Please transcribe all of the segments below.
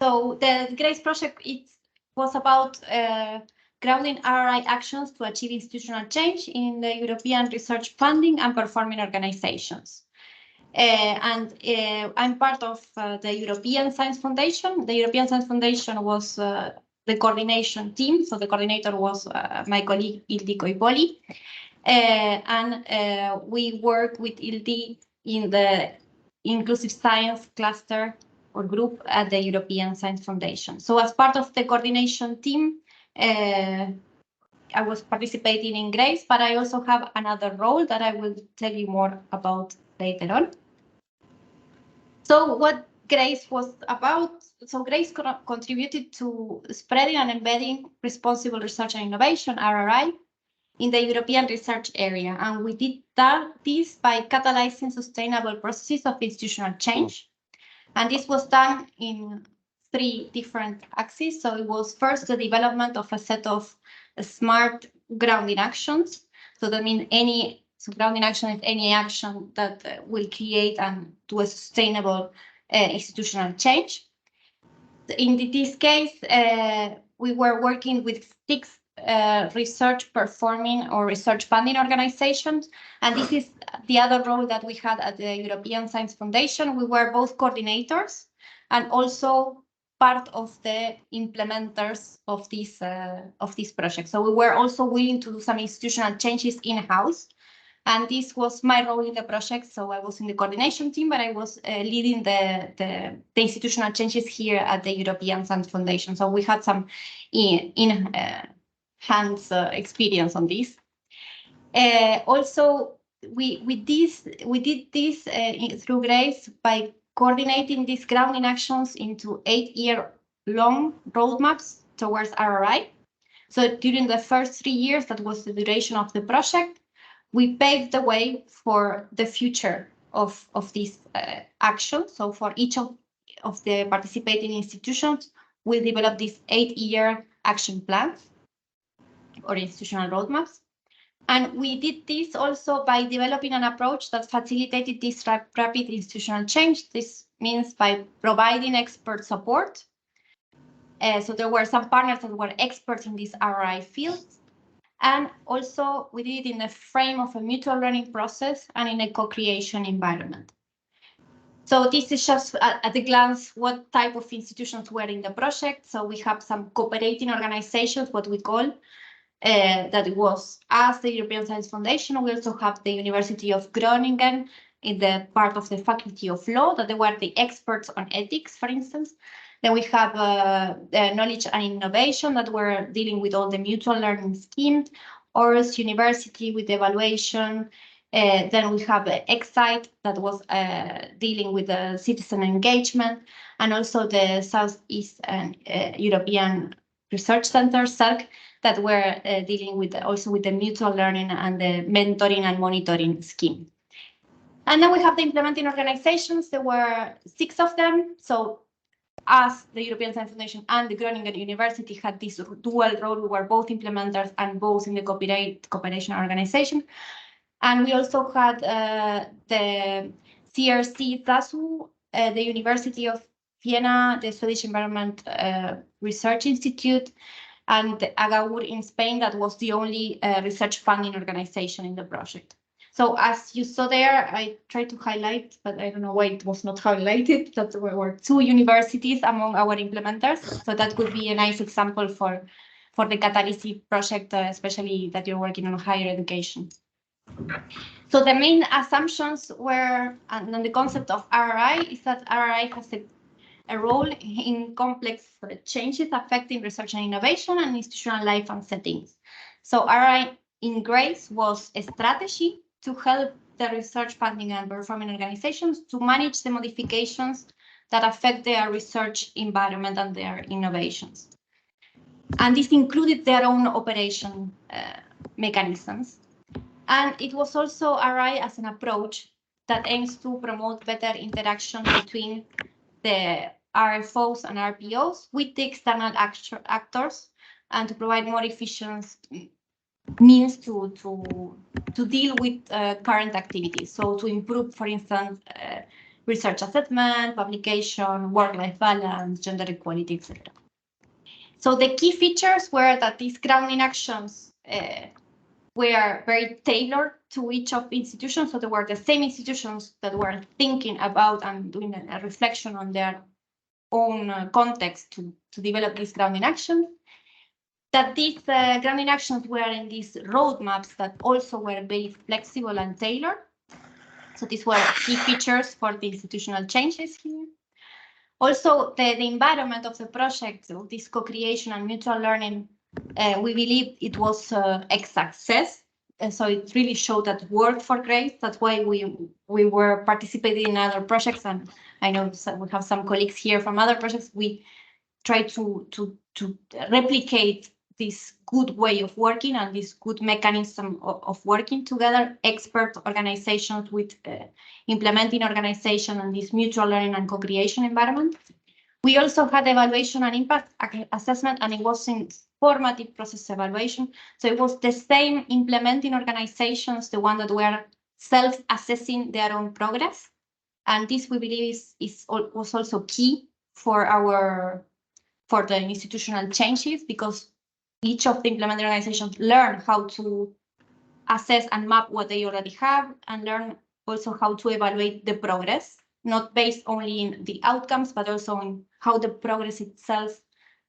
So the GRACE project was about grounding RRI actions to achieve institutional change in the European research funding and performing organizations. I'm part of the European Science Foundation. The European Science Foundation was the coordination team. So the coordinator was my colleague Ildiko Ipoli. We work with Ildi in the inclusive science cluster or group at the European Science Foundation. So as part of the coordination team, I was participating in GRACE, but I also have another role that I will tell you more about later on. So what GRACE was about, so GRACE contributed to spreading and embedding responsible research and innovation, RRI, in the European research area. And we did this by catalyzing sustainable processes of institutional change. And this was done in 3 different axes. So it was first the development of a set of smart grounding actions. So that means grounding action is any action that will create and do a sustainable institutional change. In this case, we were working with 6 research performing or research funding organizations. And this is the other role that we had at the European Science Foundation. We were both coordinators and also part of the implementers of this project. So we were also willing to do some institutional changes in-house. And this was my role in the project. So I was in the coordination team, but I was leading the institutional changes here at the European Science Foundation. So we had some hands experience on this. Also, we did this through GRACE by coordinating these grounding actions into 8-year-long roadmaps towards RRI. So during the first 3 years, that was the duration of the project, we paved the way for the future of this action. So for each of the participating institutions, we'll develop these 8-year action plans or institutional roadmaps. And we did this also by developing an approach that facilitated this rapid institutional change. This means by providing expert support. So there were some partners that were experts in these RRI fields. And also we did it in the frame of a mutual learning process and in a co-creation environment. So this is just at a glance what type of institutions were in the project. So we have some cooperating organizations, what we call, that was us, the European Science Foundation. We also have the University of Groningen in the part of the Faculty of Law, that they were the experts on ethics, for instance. Then we have knowledge and innovation that were dealing with all the mutual learning schemes, Aarhus University with evaluation. Then we have Excite that was dealing with the citizen engagement, and also the Southeast European Research Center, SERC, that were dealing with also with the mutual learning and the mentoring and monitoring scheme. And then we have the implementing organizations. There were 6 of them. So us, the European Science Foundation and the Groningen University had this dual role. We were both implementers and both in the cooperation organization. And we also had the CRC TASU, the University of Vienna, the Swedish Environment Research Institute, and the AGAUR in Spain, that was the only research funding organization in the project. So as you saw there, I tried to highlight, but I don't know why it was not highlighted, that there were 2 universities among our implementers. So that would be a nice example for the CATALISI project, especially that you're working on higher education. So the main assumptions were, and the concept of RRI is that RRI has a role in complex changes affecting research and innovation and institutional life and settings. So RRI in GRACE was a strategy to help the research funding and performing organizations to manage the modifications that affect their research environment and their innovations. And this included their own operation mechanisms. And it was also RRI as an approach that aims to promote better interaction between the RFOs and RPOs with the external actors, and to provide more efficient means to deal with current activities. So to improve, for instance, research assessment, publication, work-life balance, gender equality, etc. So the key features were that these grounding actions were very tailored to each of the institutions. So they were the same institutions that were thinking about and doing a reflection on their own context to develop these grounding actions. That these grounding actions were in these roadmaps that also were very flexible and tailored. So these were key features for the institutional changes here. Also, the environment of the project, so this co-creation and mutual learning, we believe it was a success. So it really showed that it worked for GRACE. That's why we were participating in other projects. And I know we have some colleagues here from other projects. We try to replicate this good way of working and this good mechanism of working together, expert organizations with implementing organization and this mutual learning and co-creation environment. We also had evaluation and impact assessment, and it was in formative process evaluation. So it was the same implementing organizations, the one that were self-assessing their own progress. And this, we believe, was also key for the institutional changes, because each of the implementing organizations learn how to assess and map what they already have, and learn also how to evaluate the progress, not based only in the outcomes, but also in how the progress itself,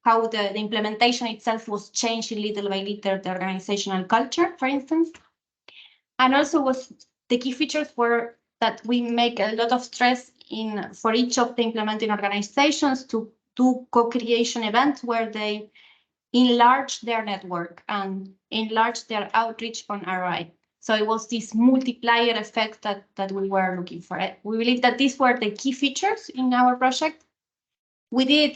how the implementation itself was changing little by little the organizational culture, for instance. And also the key features were that we make a lot of stress for each of the implementing organizations to do co-creation events where they enlarge their network and enlarge their outreach on ROI. So it was this multiplier effect that we were looking for. We believe that these were the key features in our project. We did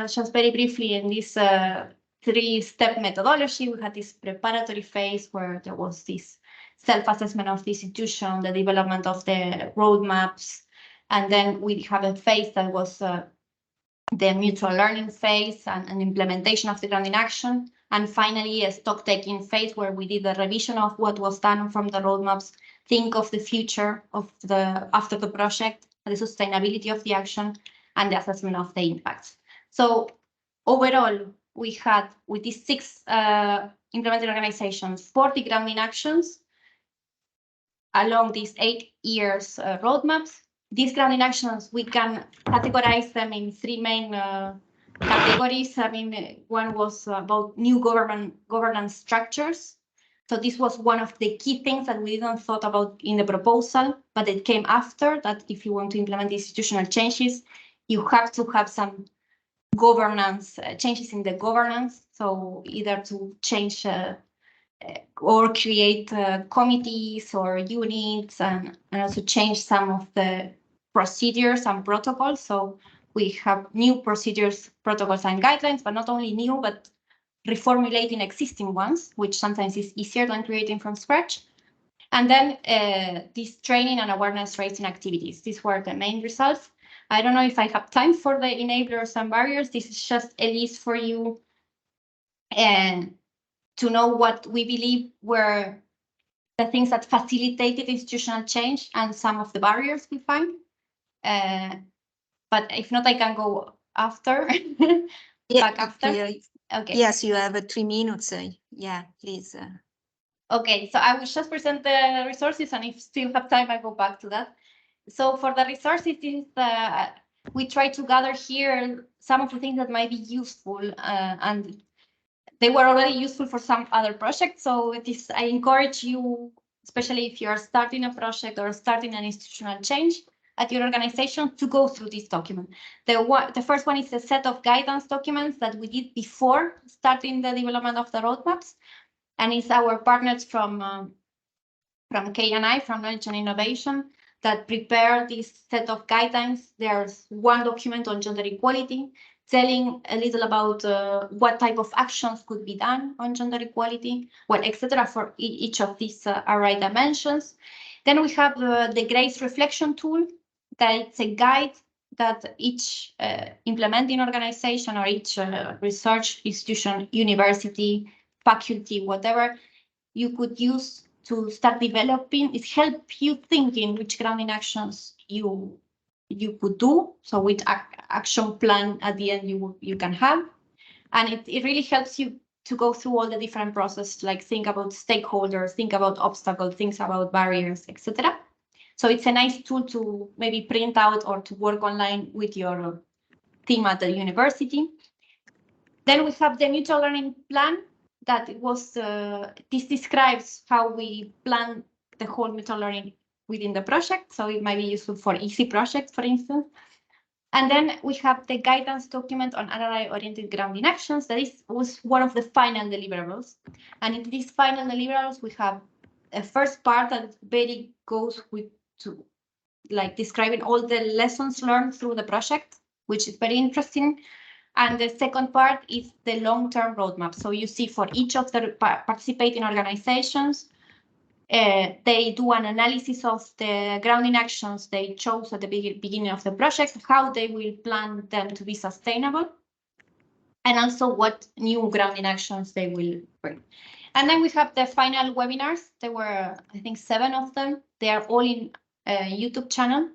just very briefly in this 3-step methodology. We had this preparatory phase where there was this self-assessment of the institution, the development of the roadmaps, and then we have a phase that was the mutual learning phase and implementation of the grounding action. And finally, a stock-taking phase where we did a revision of what was done from the roadmaps, think of the future of after the project, the sustainability of the action, and the assessment of the impacts. So overall, we had, with these 6 implementing organizations, 40 grounding actions along these 8 years roadmaps. These grounding actions, we can categorize them in 3 main categories. I mean, one was about new governance structures. So this was one of the key things that we didn't thought about in the proposal, but it came after that. If you want to implement institutional changes, you have to have some governance changes in the governance. So either to change or create committees or units, and also change some of the procedures and protocols. So we have new procedures, protocols, and guidelines, but not only new, but reformulating existing ones, which sometimes is easier than creating from scratch. And then these training and awareness raising activities. These were the main results. I don't know if I have time for the enablers and barriers. This is just a list for you and to know what we believe were the things that facilitated institutional change and some of the barriers we find. But if not, I can go after. Back after. Okay. Yes, you have 3 minutes. Yeah, please. Okay, so I will just present the resources, and if still have time, I go back to that. So for the resources, we try to gather here some of the things that might be useful, and they were already useful for some other projects. So I encourage you, especially if you are starting a project or starting an institutional change at your organization, to go through this document. The first one is a set of guidance documents that we did before starting the development of the roadmaps, and it's our partners from K&I, from Knowledge and Innovation, that prepare this set of guidelines. There's one document on gender equality, telling a little about what type of actions could be done on gender equality, well, etc. for each of these RI dimensions. Then we have the GRACE reflection tool, that it's a guide that each implementing organization or each research institution, university, faculty, whatever, you could use to start developing. It helps you thinking which grounding actions you you could do. So with action plan at the end you can have. And it really helps you to go through all the different processes, like think about stakeholders, think about obstacles, think about barriers, etc. So it's a nice tool to maybe print out or to work online with your team at the university. Then we have the mutual learning plan that was, this describes how we plan the whole mutual learning within the project. So it might be useful for easy projects, for instance. And then we have the guidance document on RRI-oriented grounding actions. That was one of the final deliverables. And in these final deliverables, we have a first part that very goes with to like describing all the lessons learned through the project, which is very interesting. And the second part is the long-term roadmap. So you see for each of the participating organizations, they do an analysis of the grounding actions they chose at the beginning of the project, how they will plan them to be sustainable, and also what new grounding actions they will bring. And then we have the final webinars. There were, I think, 7 of them. They are all in a YouTube channel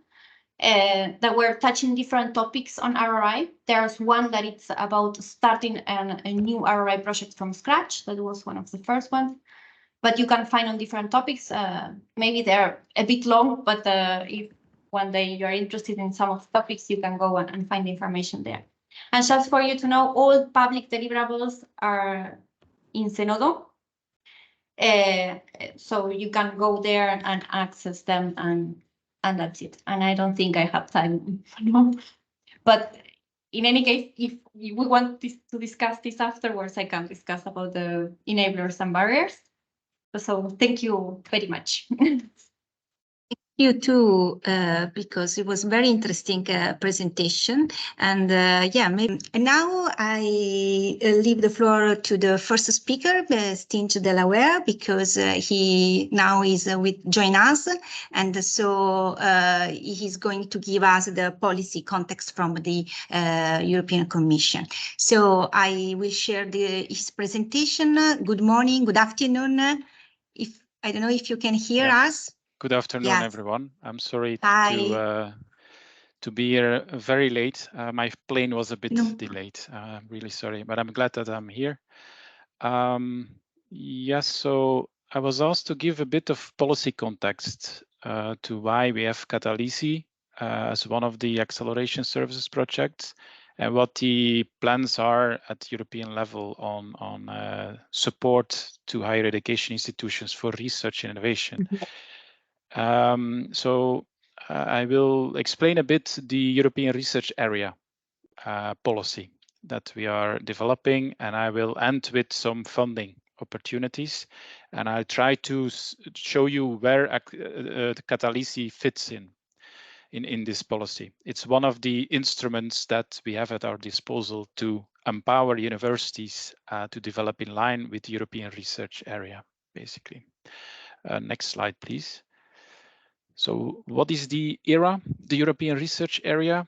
that were touching different topics on RRI. There's one that it's about starting a new RRI project from scratch. That was one of the first ones. But you can find on different topics. Maybe they're a bit long, but if one day you're interested in some of the topics, you can go and find information there. And just for you to know, all public deliverables are in Zenodo. So you can go there and access them, and that's it. And I don't think I have time. But in any case, if we want to discuss this afterwards, I can discuss about the enablers and barriers. So thank you very much. You too, because it was very interesting presentation, and yeah, maybe and now I leave the floor to the first speaker, Stinch Delaware, because he now is join us, and so he's going to give us the policy context from the European Commission. So I will share his presentation. Good morning, good afternoon. If I don't know if you can hear us. Good afternoon, yes. Everyone. I'm sorry to be here very late. My plane was a bit delayed. I'm really sorry, but I'm glad that I'm here. Yes, so I was asked to give a bit of policy context to why we have CATALISI as one of the acceleration services projects, and what the plans are at European level on support to higher education institutions for research and innovation. So I will explain a bit the European research area policy that we are developing, and I will end with some funding opportunities, and I'll try to show you where the CATALISI fits in this policy. It's one of the instruments that we have at our disposal to empower universities to develop in line with the European research area, basically. Next slide, please. So what is the ERA, the European Research Area?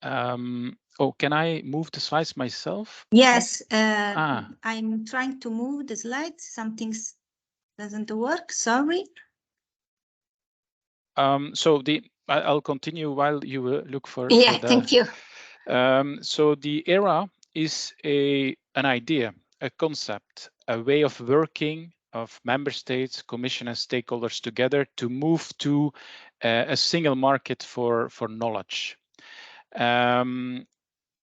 Oh, can I move the slides myself? Yes, I'm trying to move the slides. Something doesn't work, sorry. So I'll continue while you look for yeah, thank you. So the ERA is an idea, a concept, a way of working of member states, commission and stakeholders together to move to a single market for knowledge,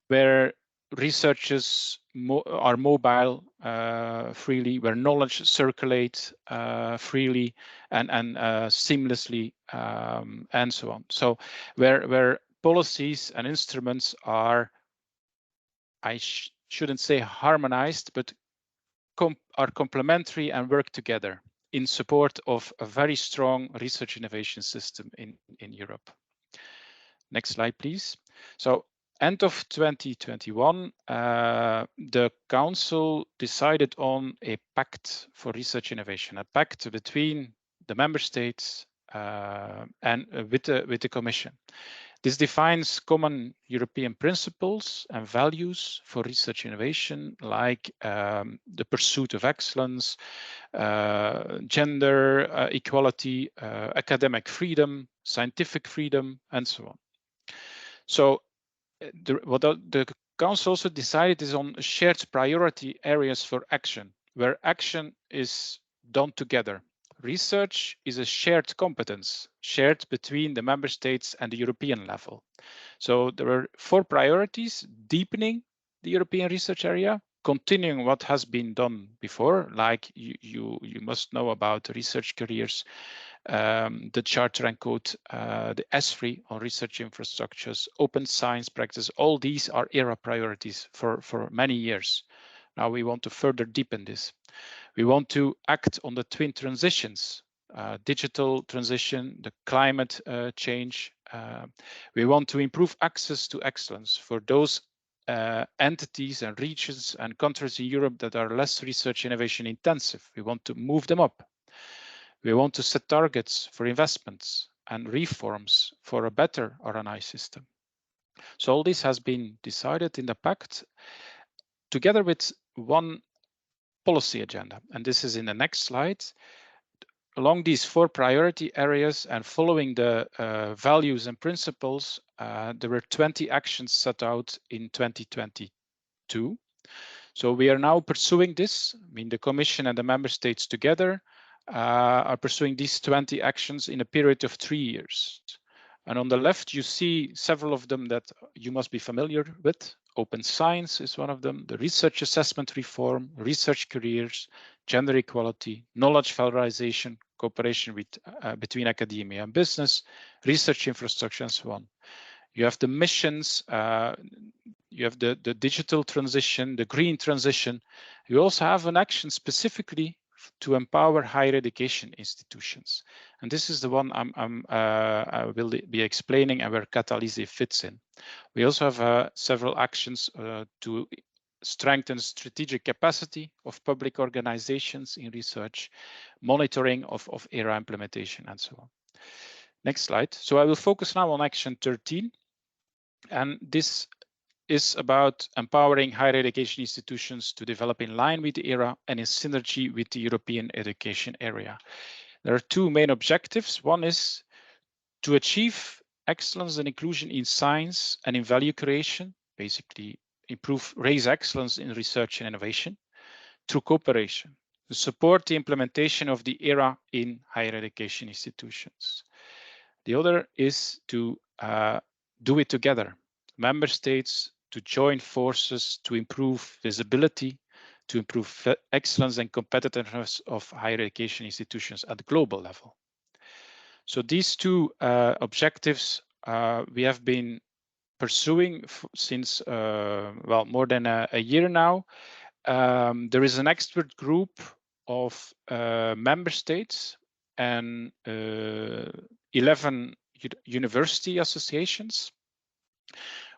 where researchers are mobile freely, where knowledge circulates freely and seamlessly, and so on. So where policies and instruments are, I shouldn't say harmonized, but are complementary and work together in support of a very strong research innovation system in Europe. Next slide, please. So end of 2021, the Council decided on a pact for research innovation, a pact between the member states and with the Commission. This defines common European principles and values for research innovation, like the pursuit of excellence, gender equality, academic freedom, scientific freedom, and so on. So what the Council also decided is on shared priority areas for action, where action is done together. Research is a shared competence, shared between the member states and the European level. So there are 4 priorities: deepening the European research area, continuing what has been done before, like you must know about research careers, the Charter and Code, the APRE on research infrastructures, open science practice. All these are ERA priorities for many years. Now we want to further deepen this. We want to act on the twin transitions, digital transition, the climate change. We want to improve access to excellence for those entities and regions and countries in Europe that are less research innovation intensive. We want to move them up. We want to set targets for investments and reforms for a better R&I system. So all this has been decided in the pact together with one policy agenda. And this is in the next slide. Along these 4 priority areas and following the values and principles, there were 20 actions set out in 2022. So we are now pursuing this. I mean, the Commission and the member states together are pursuing these 20 actions in a period of 3 years. And on the left, you see several of them that you must be familiar with. Open science is one of them, the research assessment reform, research careers, gender equality, knowledge valorization, cooperation with, between academia and business, research infrastructure, and so on. You have the missions, you have the digital transition, the green transition. You also have an action specifically to empower higher education institutions. And this is the one I will be explaining and where CATALISI fits in. We also have several actions to strengthen strategic capacity of public organizations in research, monitoring of ERA implementation, and so on. Next slide. So I will focus now on action 13. And this is about empowering higher education institutions to develop in line with the ERA and in synergy with the European education area. There are 2 main objectives. One is to achieve excellence and inclusion in science and in value creation, basically raise excellence in research and innovation through cooperation, to support the implementation of the ERA in higher education institutions. The other is to do it together. Member states to join forces to improve visibility, to improve excellence and competitiveness of higher education institutions at the global level. So these 2 objectives we have been pursuing since well, more than a year now. There is an expert group of member states and 11 university associations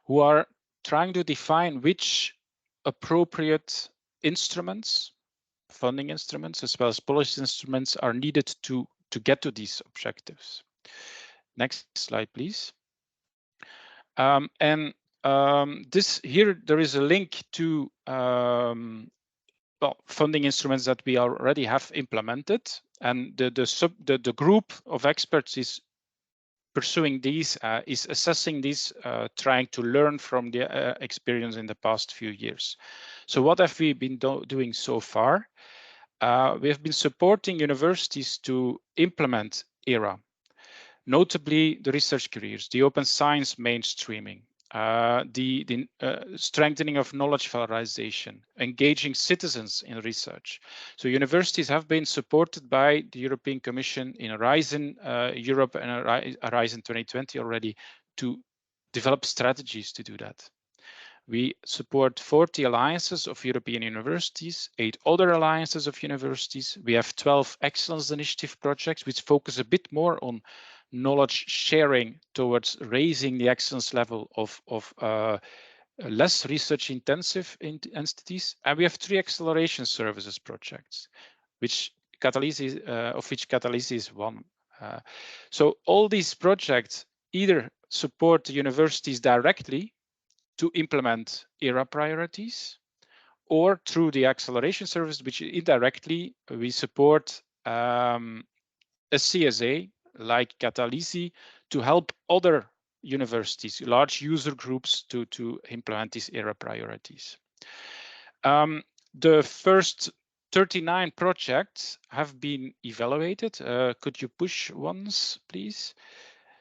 who are trying to define which appropriate instruments, funding instruments, as well as policy instruments are needed to get to these objectives. Next slide, please. This here, there is a link to well, funding instruments that we already have implemented, and the group of experts is pursuing these, is assessing these, trying to learn from the experience in the past few years. So what have we been doing so far? We have been supporting universities to implement ERA, notably the research careers, the open science mainstreaming, the strengthening of knowledge valorization, engaging citizens in research. So universities have been supported by the European Commission in Horizon Europe and Horizon 2020 already to develop strategies to do that. We support 40 alliances of European universities, 8 other alliances of universities. We have 12 excellence initiative projects, which focus a bit more on knowledge sharing towards raising the excellence level of less research intensive entities. And we have 3 acceleration services projects, which CATALISI is one. So all these projects either support the universities directly to implement ERA priorities, or through the acceleration service, which indirectly we support a CSA, like CATALISI to help other universities, large user groups to implement these ERA priorities. The first 39 projects have been evaluated. Could you push once, please?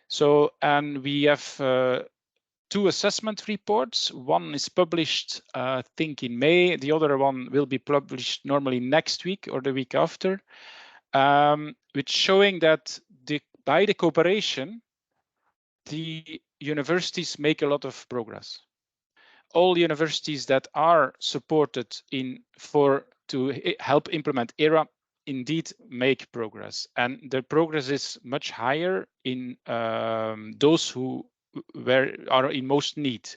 So, and we have 2 assessment reports. One is published, I think, in May. The other one will be published normally next week or the week after, which showing that by the cooperation, the universities make a lot of progress. All universities that are supported to help implement ERA indeed make progress, and the progress is much higher in those who are in most need.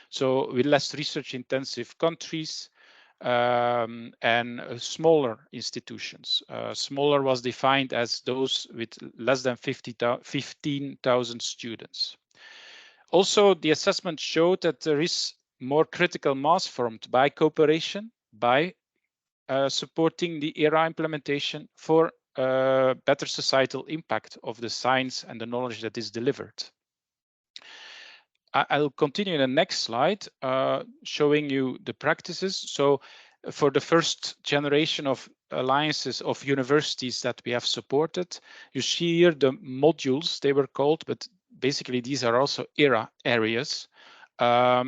So with less research intensive countries and smaller institutions. Smaller was defined as those with less than 15,000 students. Also, the assessment showed that there is more critical mass formed by cooperation, by supporting the ERA implementation for better societal impact of the science and the knowledge that is delivered. I'll continue in the next slide, showing you the practices. So for the first generation of alliances of universities that we have supported, you see here the modules, they were called, but basically these are also ERA areas. All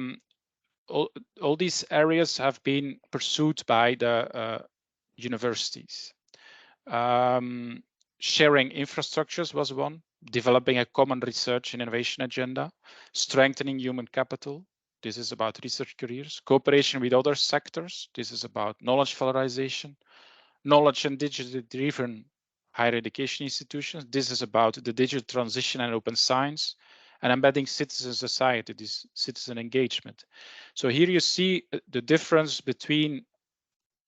these areas have been pursued by the universities. Sharing infrastructures was one, developing a common research and innovation agenda, strengthening human capital. This is about research careers, cooperation with other sectors. This is about knowledge valorization, knowledge and digitally driven higher education institutions. This is about the digital transition and open science, and embedding citizen society, this citizen engagement. So here you see the difference between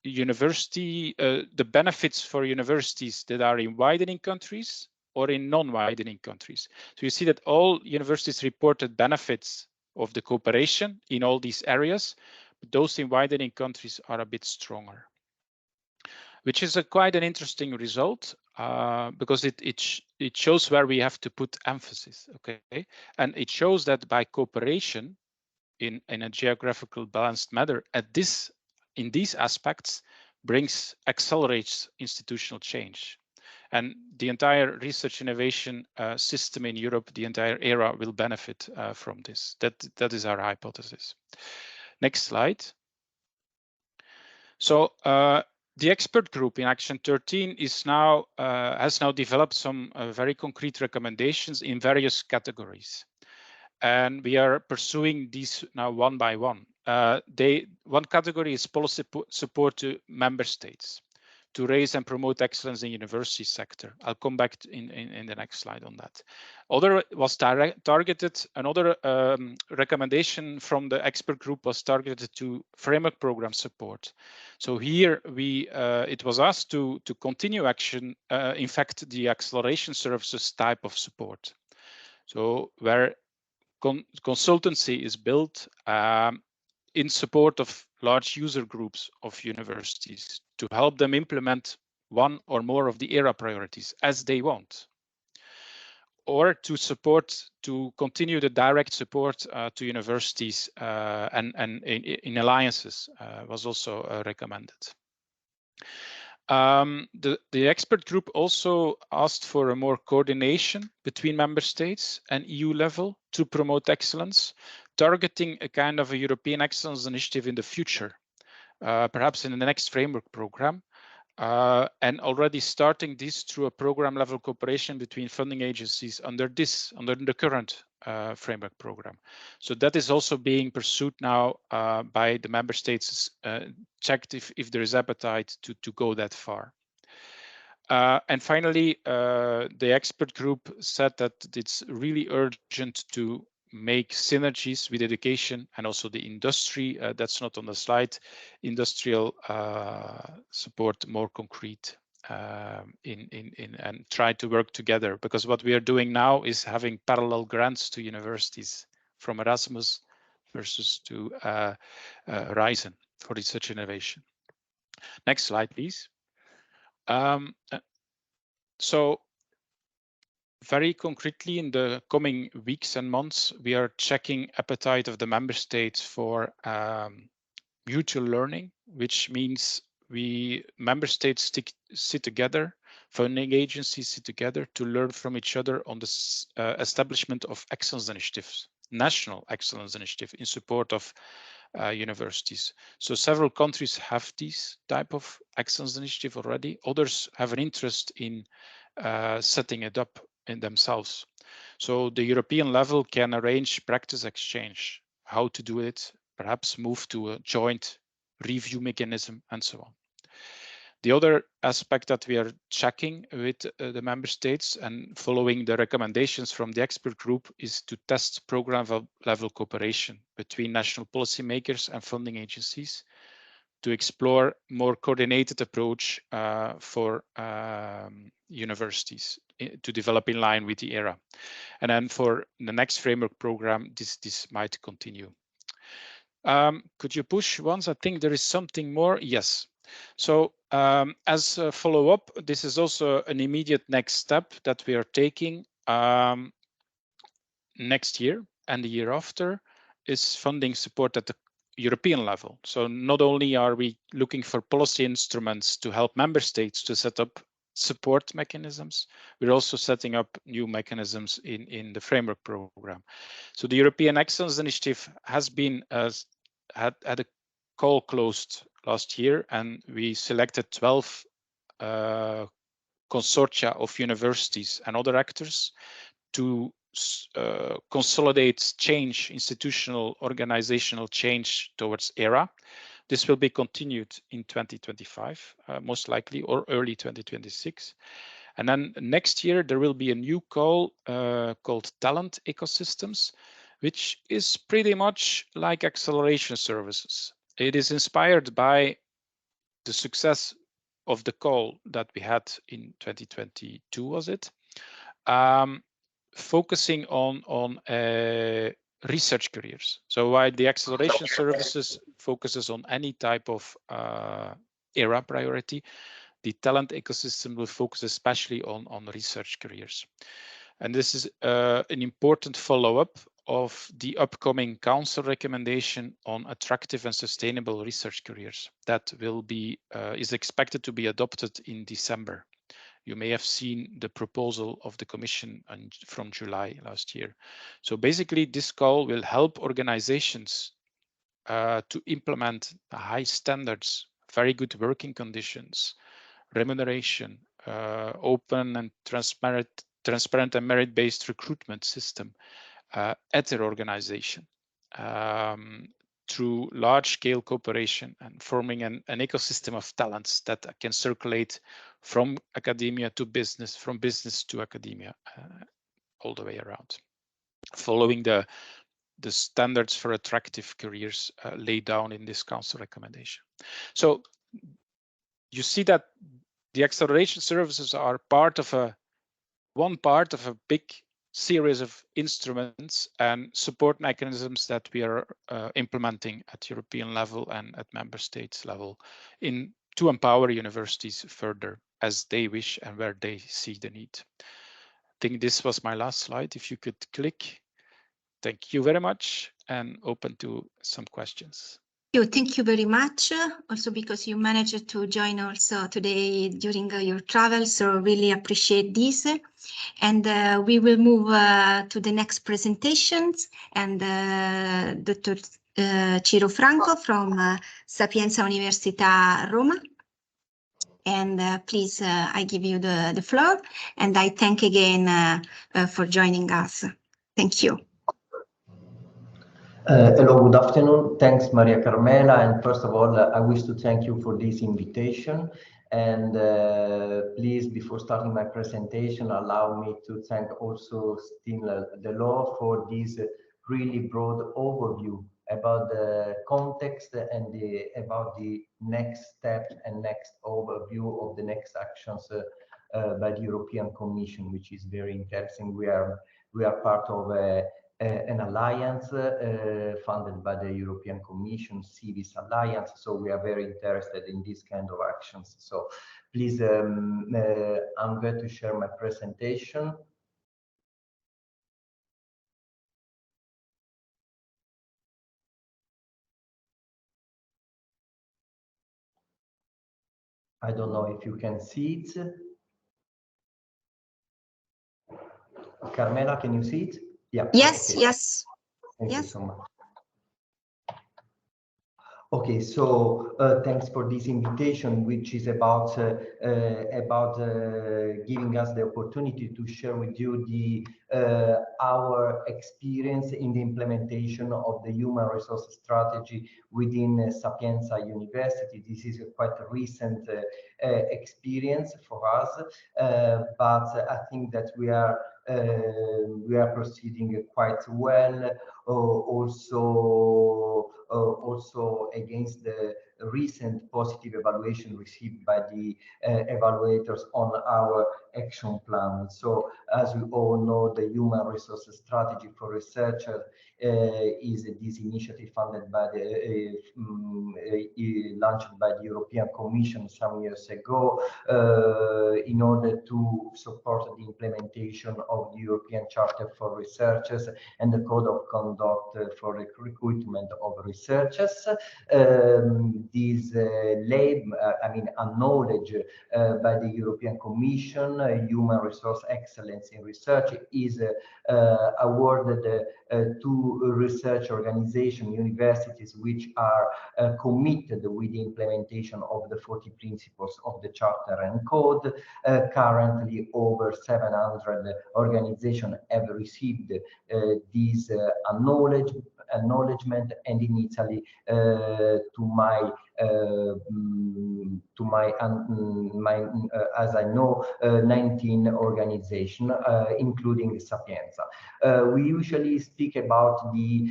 university, the benefits for universities that are in widening countries or in non-widening countries. So you see that all universities reported benefits of the cooperation in all these areas, but those in widening countries are a bit stronger, which is quite an interesting result because it shows where we have to put emphasis, okay? And it shows that by cooperation in a geographical balanced manner in these aspects accelerates institutional change. And the entire research innovation system in Europe, the entire ERA will benefit from this. That is our hypothesis. Next slide. So the expert group in Action 13 has now developed some very concrete recommendations in various categories. And we are pursuing these now one by one. One category is policy support to member states to raise and promote excellence in university sector. I'll come back in the next slide on that. Other was targeted, another recommendation from the expert group was targeted to framework program support. So here it was asked to continue action, in fact, the acceleration services type of support. So where consultancy is built in support of large user groups of universities to help them implement one or more of the ERA priorities as they want, or to continue the direct support to universities and in alliances was also recommended. The expert group also asked for a more coordination between member states and EU level to promote excellence, targeting a kind of a European excellence initiative in the future, perhaps in the next framework program, and already starting this through a program level cooperation between funding agencies under the current framework program. So that is also being pursued now by the member states, checked if there is appetite to go that far. And finally, the expert group said that it's really urgent to make synergies with education and also the industry. That's not on the slide. Industrial support more concrete and try to work together, because what we are doing now is having parallel grants to universities from Erasmus versus to Horizon for research innovation. Next slide, please. So very concretely, in the coming weeks and months, we are checking appetite of the member states for mutual learning, which means member states sit together, funding agencies sit together to learn from each other on the establishment of excellence initiatives, national excellence initiative in support of universities. So several countries have these type of excellence initiative already. Others have an interest in setting it up in themselves. So the European level can arrange practice exchange, how to do it, perhaps move to a joint review mechanism, and so on. The other aspect that we are checking with the member states and following the recommendations from the expert group is to test program level cooperation between national policymakers and funding agencies to explore more coordinated approach for universities to develop in line with the ERA. And then for the next framework program, this might continue. Could you push once? I think there is something more. Yes. So as a follow-up, this is also an immediate next step that we are taking next year and the year after is funding support at the European level. So not only are we looking for policy instruments to help member states to set up support mechanisms, we're also setting up new mechanisms in the framework program. So the European Excellence Initiative has been had a call closed last year, and we selected 12 consortia of universities and other actors to consolidate change, institutional organizational change towards ERA. This will be continued in 2025, most likely, or early 2026. And then next year, there will be a new call called Talent Ecosystems, which is pretty much like acceleration services. It is inspired by the success of the call that we had in 2022, was it? Focusing on research careers. So while the acceleration services focuses on any type of ERA priority, the talent ecosystem will focus especially on research careers. And this is an important follow-up of the upcoming council recommendation on attractive and sustainable research careers that will be is expected to be adopted in December. You may have seen the proposal of the Commission from July last year. So basically, this call will help organizations to implement high standards, very good working conditions, remuneration, open and transparent and merit-based recruitment system at their organization through large-scale cooperation and forming an ecosystem of talents that can circulate from academia to business, from business to academia, all the way around, following the standards for attractive careers laid down in this council recommendation. So you see that the acceleration services are one part of a big series of instruments and support mechanisms that we are implementing at European level and at member states level to empower universities further as they wish and where they see the need. I think this was my last slide. If you could click. Thank you very much, and open to some questions. Thank you very much. Also because you managed to join also today during your travel, so really appreciate this. And we will move to the next presentations, and Dr. Ciro Franco from Sapienza Università Roma. And please, I give you the floor, and I thank again for joining us. Thank you. Hello, good afternoon. Thanks, Maria Carmela. And first of all, I wish to thank you for this invitation. And please, before starting my presentation, allow me to thank also Stimler Delors for this really broad overview about the context and about the next steps and next overview of the next actions by the European Commission, which is very interesting. We are part of an alliance funded by the European Commission, Civis Alliance. So we are very interested in this kind of actions. So please, I'm going to share my presentation. I don't know if you can see it. Carmela, can you see it? Yeah. Yes, okay. yes. Thank you Yes. so much. Okay, so thanks for this invitation, which is about giving us the opportunity to share with you our experience in the implementation of the human resource strategy within Sapienza University. This is a quite recent experience for us, but I think that we are proceeding quite well. Also against the recent positive evaluation received by the evaluators on our action plan. So as we all know, the human resources strategy for researchers is this initiative funded by the launched by the European Commission some years ago in order to support the implementation of the European Charter for Researchers and the Code of Conduct for the recruitment of researchers. This acknowledged by the European Commission, human resource excellence in research is awarded to research organizations, universities, which are committed with the implementation of the 40 principles of the Charter and Code. Currently, over 700 organizations have received this acknowledgement, and in Italy, as I know, 19 organizations, including Sapienza. We usually speak about the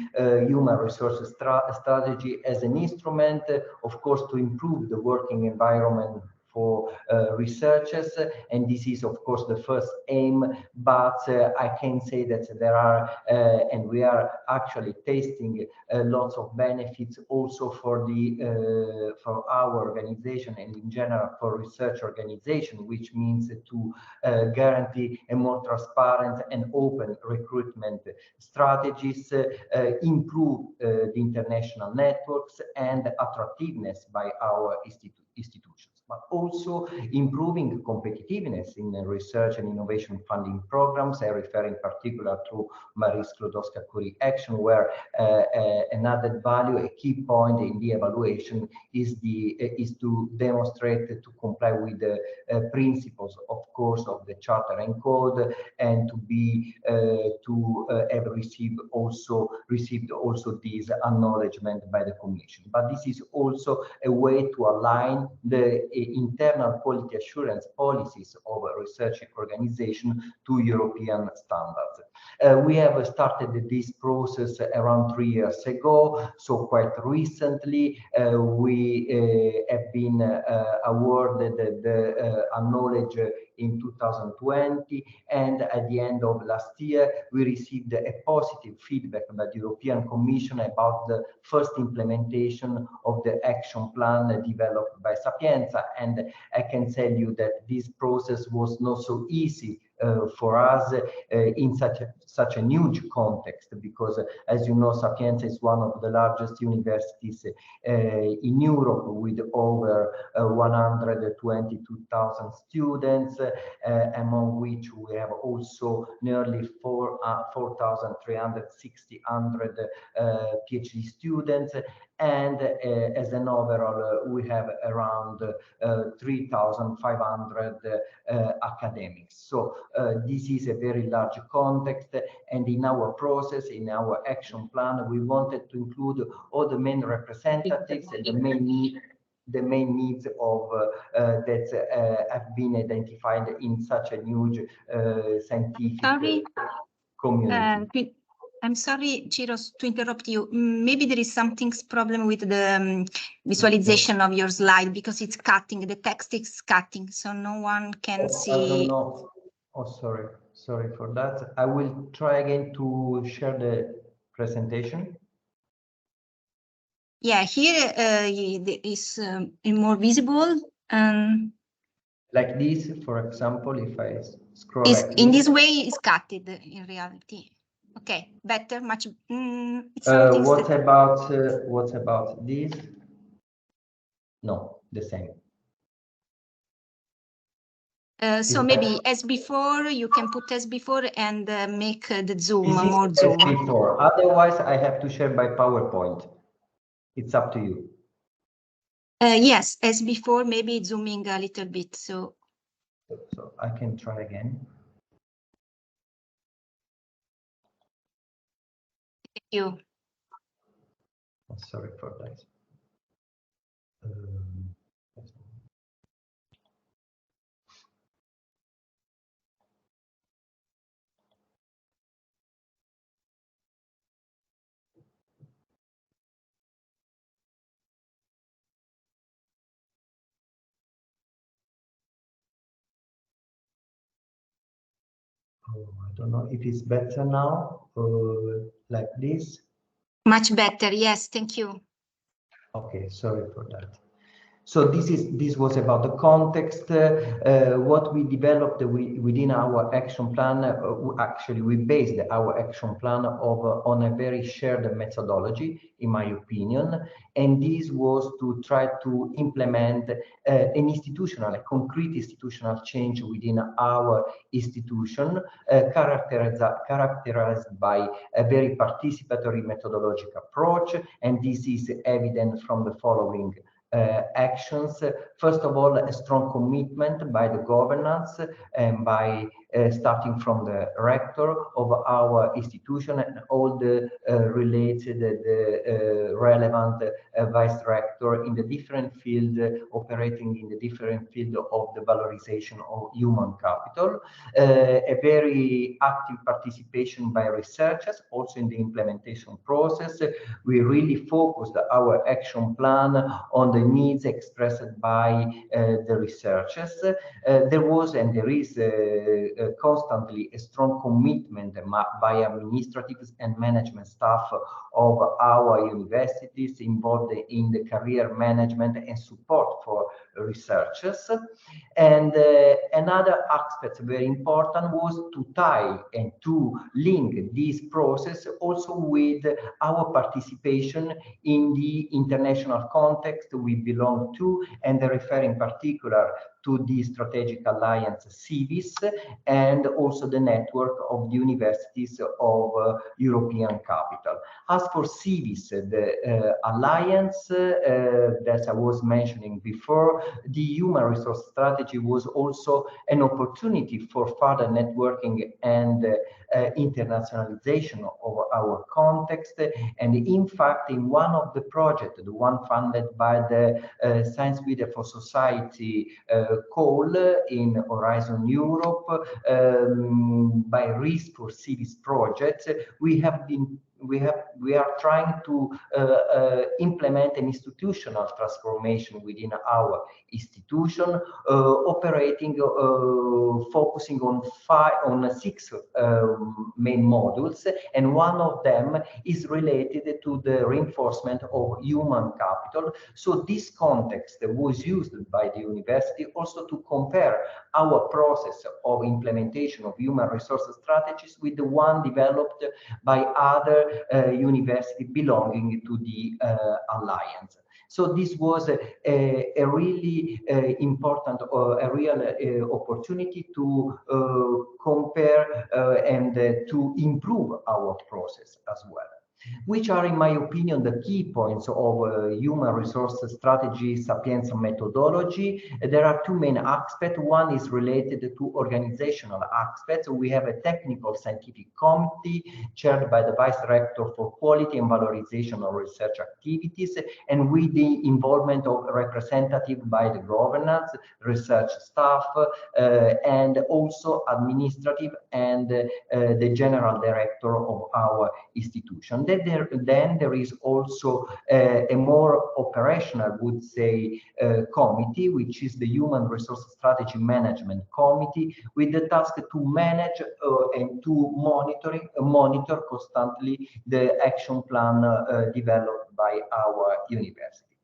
human resources strategy as an instrument, of course, to improve the working environment for researchers, and this is of course the first aim, but I can say that there are and we are actually tasting lots of benefits also for our organization and in general for research organization, which means to guarantee a more transparent and open recruitment strategies, improve the international networks and attractiveness by our institutions, but also improving competitiveness in research and innovation funding programs. I refer in particular to Marie Sklodowska-Curie action, where an added value, a key point in the evaluation is to demonstrate to comply with the principles, of course, of the Charter and Code, and to have received also this acknowledgement by the Commission. But this is also a way to align the internal quality assurance policies of a research organization to European standards. We have started this process around 3 years ago, so quite recently we have been awarded the acknowledge in 2020, and at the end of last year we received a positive feedback by the European Commission about the first implementation of the action plan developed by Sapienza, and I can tell you that this process was not so easy for us in such a huge context, because as you know, Sapienza is one of the largest universities in Europe, with over 122,000 students, among which we have also nearly 4,360 PhD students, and as an overall we have around 3,500 academics. So this is a very large context, and in our process, in our action plan, we wanted to include all the main representatives and the main needs of that have been identified in such a huge scientific community. I'm sorry, Ciros, to interrupt you. Maybe there is something problem with the visualization of your slide, because it's cutting, the text is cutting, so no one can see. I don't know. Oh, sorry for that. I will try again to share the presentation. Yeah, here it is more visible. Like this, for example, if I scroll like in this way, it's cutted in reality. Okay, better, much. What about this? No, the same. So maybe as before, you can put as before and make the Zoom more As Zoom. before. Otherwise, I have to share by PowerPoint. It's up to you. Yes, as before, maybe zooming a little bit. So I can try again. thank you. Sorry for that. I don't know if it's better now, like this. Much better. Yes, thank you. Okay, sorry for that. So this was about the context, what we developed within our action plan. Actually, we based our action plan on a very shared methodology, in my opinion, and this was to try to implement a concrete institutional change within our institution, characterized by a very participatory methodological approach, and this is evident from the following actions. First of all, a strong commitment by the governance and by starting from the rector of our institution and all the related, relevant vice rector in the different field, operating in the different field of the valorization of human capital. A very active participation by researchers, also in the implementation process. We really focused our action plan on the needs expressed by the researchers. There was and there is constantly a strong commitment by administrative and management staff of our universities involved in the career management and support for researchers. And another aspect very important was to tie and to link this process also with our participation in the international context we belong to, and I refer in particular to the strategic alliance CIVIS and also the network of the universities of European capital. As for CIVIS, the alliance that I was mentioning before, the human resource strategy was also an opportunity for further networking and internationalization of our context. And in fact, in one of the projects, the one funded by the Science Media for Society call in Horizon Europe, by Risk for Cities project, we are trying to implement an institutional transformation within our institution, operating, focusing on 6 main modules, and one of them is related to the reinforcement of human capital. So this context was used by the university also to compare our process of implementation of human resources strategies with the one developed by other universities belonging to the alliance. So this was a really important, a real opportunity to compare and to improve our process as well. Which are, in my opinion, the key points of human resources strategy, Sapienza methodology. There are 2 main aspects. One is related to organizational aspects. We have a technical scientific committee chaired by the Vice Rector for Quality and Valorization of Research Activities, and with the involvement of representative by the governance, research staff, and also administrative and the general director of our institution. Then there is also a more operational, I would say, committee, which is the Human Resource Strategy Management Committee, with the task to manage and to monitor constantly the action plan developed by our university.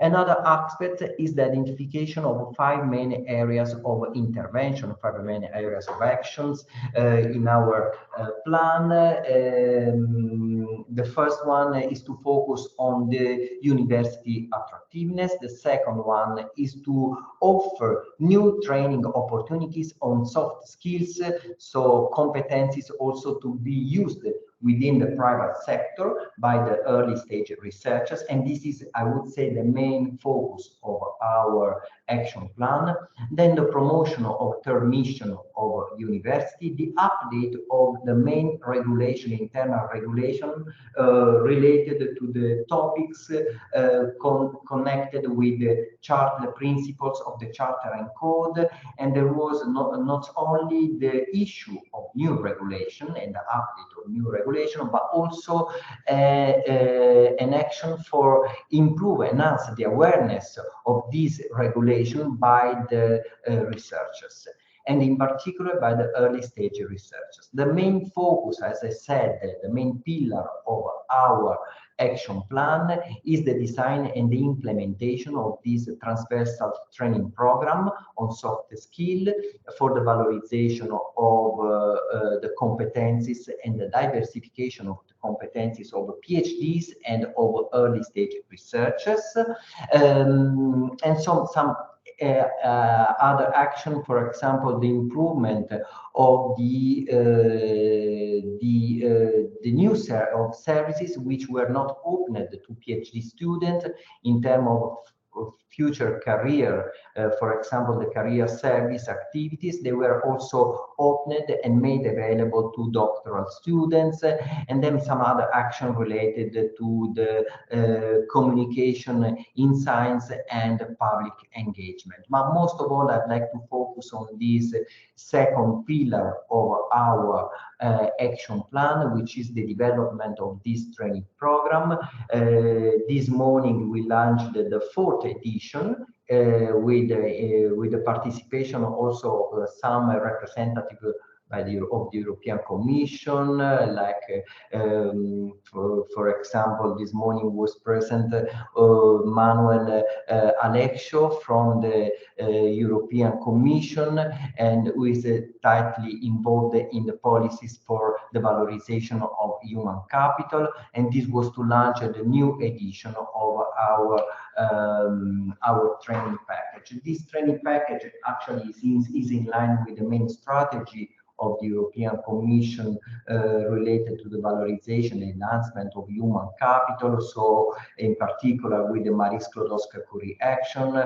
Another aspect is the identification of 5 main areas of intervention, 5 main areas of actions in our plan. The first one is to focus on the university attractiveness. The second one is to offer new training opportunities on soft skills, so competencies also to be used within the private sector by the early stage researchers. And this is, I would say, the main focus of our action plan. Then the promotion of third mission of university, the update of the main regulation, internal regulation related to the topics connected with the charter, the principles of the charter and code. And there was not only the issue of new regulation and the update of new regulation, but also an action for improve, enhance the awareness of this regulation by the researchers, and in particular by the early stage researchers. The main focus, as I said, the main pillar of our action plan is the design and the implementation of this transversal training program on soft skill for the valorization of the competencies and the diversification of the competencies of PhDs and of early stage researchers, and some other action, for example, the improvement of the new set of services which were not opened to PhD students in terms of future career, for example, the career service activities. They were also opened and made available to doctoral students, and then some other action related to the communication in science and public engagement. But most of all, I'd like to focus on this second pillar of our action plan, which is the development of this training program. This morning we launched the 4th edition with the participation also of some representative of the European Commission, like for example, this morning was present Manuel Alexio from the European Commission, and who is tightly involved in the policies for the valorization of human capital. And this was to launch the new edition of our training package. This training package actually is in line with the main strategy of the European Commission related to the valorization and enhancement of human capital. So in particular with the Marie Sklodowska-Curie action,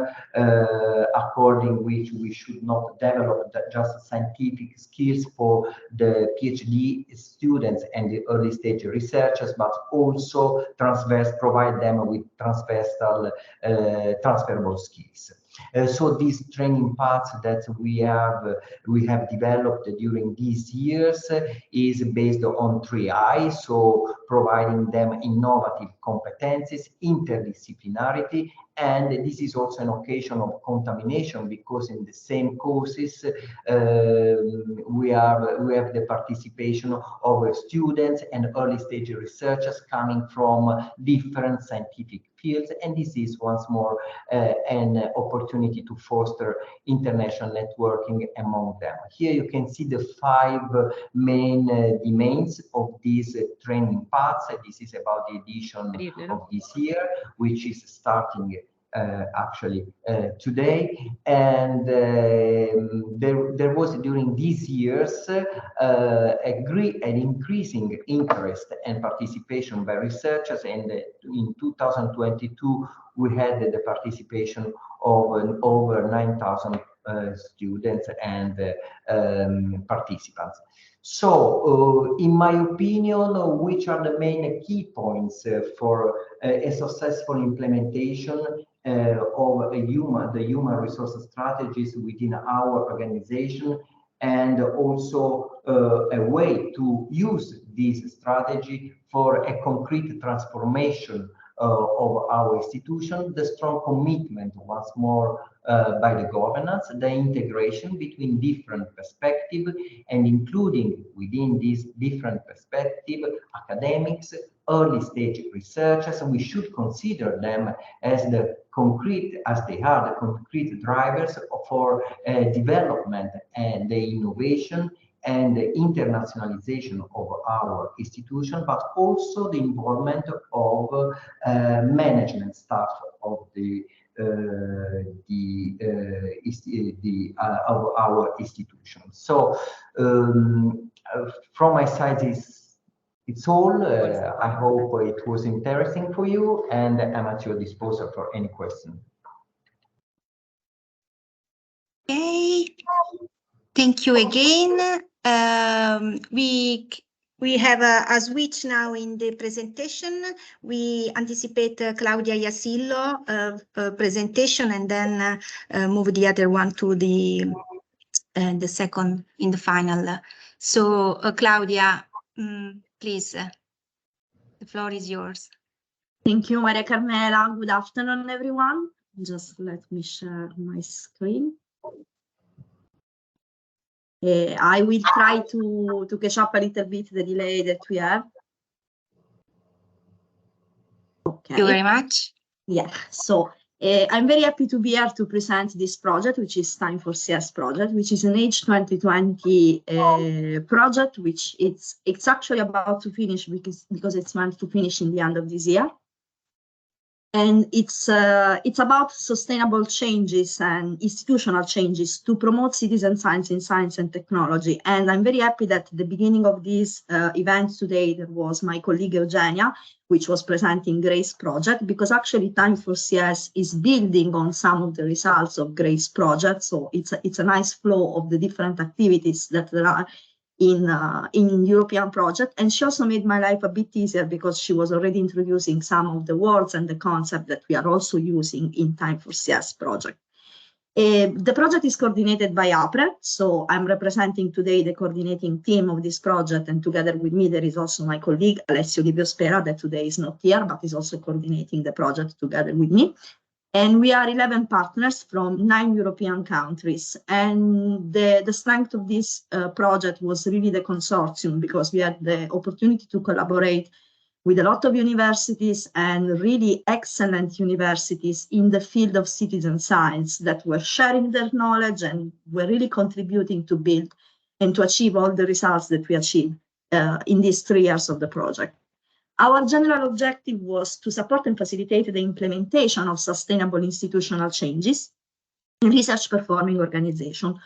according which we should not develop just scientific skills for the PhD students and the early stage researchers, but also provide them with transferable skills. So these training paths that we have developed during these years is based on 3 I's, so providing them innovative competencies, interdisciplinarity, and this is also an occasion of contamination, because in the same courses we have the participation of students and early stage researchers coming from different scientific fields, and this is once more an opportunity to foster international networking among them. Here you can see the 5 main domains of these training paths. This is about the edition of this year, which is starting actually today, and there was during these years an increasing interest and participation by researchers, and in 2022 we had the participation of over 9,000 students and participants. So, in my opinion, which are the main key points for a successful implementation of the human resources strategies within our organization, and also a way to use this strategy for a concrete transformation of our institution, the strong commitment once more by the governance, the integration between different perspectives, and including within this different perspective academics, early stage researchers. We should consider them as the concrete, as they are the concrete drivers for development and the innovation and the internationalization of our institution, but also the involvement of management staff of of our institution. So from my side, it's all. I hope it was interesting for you, and I'm at your disposal for any question. Okay, thank you again. We have a switch now in the presentation. We anticipate Claudia Iasillo presentation, and then move the other one to the second in the final. So Claudia, please, the floor is yours. Thank you, Maria Carmela. Good afternoon, everyone. Just let me share my screen. I will try to catch up a little bit the delay that we have. Okay. Thank you very much. Yeah, so I'm very happy to be here to present this project, which is Time for CS project, which is an H2020 project, which it's actually about to finish because it's meant to finish in the end of this year. And it's about sustainable changes and institutional changes to promote citizen science in science and technology. And I'm very happy that at the beginning of this event today, there was my colleague Eugenia, which was presenting GRACE project, because actually Time for CS is building on some of the results of GRACE project. So it's a nice flow of the different activities that there are in European project. And she also made my life a bit easier because she was already introducing some of the words and the concept that we are also using in Time for CS project. The project is coordinated by APRE, so I'm representing today the coordinating team of this project, and together with me there is also my colleague Alessio Di Biospera, that today is not here but is also coordinating the project together with me. And we are 11 partners from 9 European countries. And the strength of this project was really the consortium, because we had the opportunity to collaborate with a lot of universities and really excellent universities in the field of citizen science that were sharing their knowledge and were really contributing to build and to achieve all the results that we achieved in these 3 years of the project. Our general objective was to support and facilitate the implementation of sustainable institutional changes in research performing organizations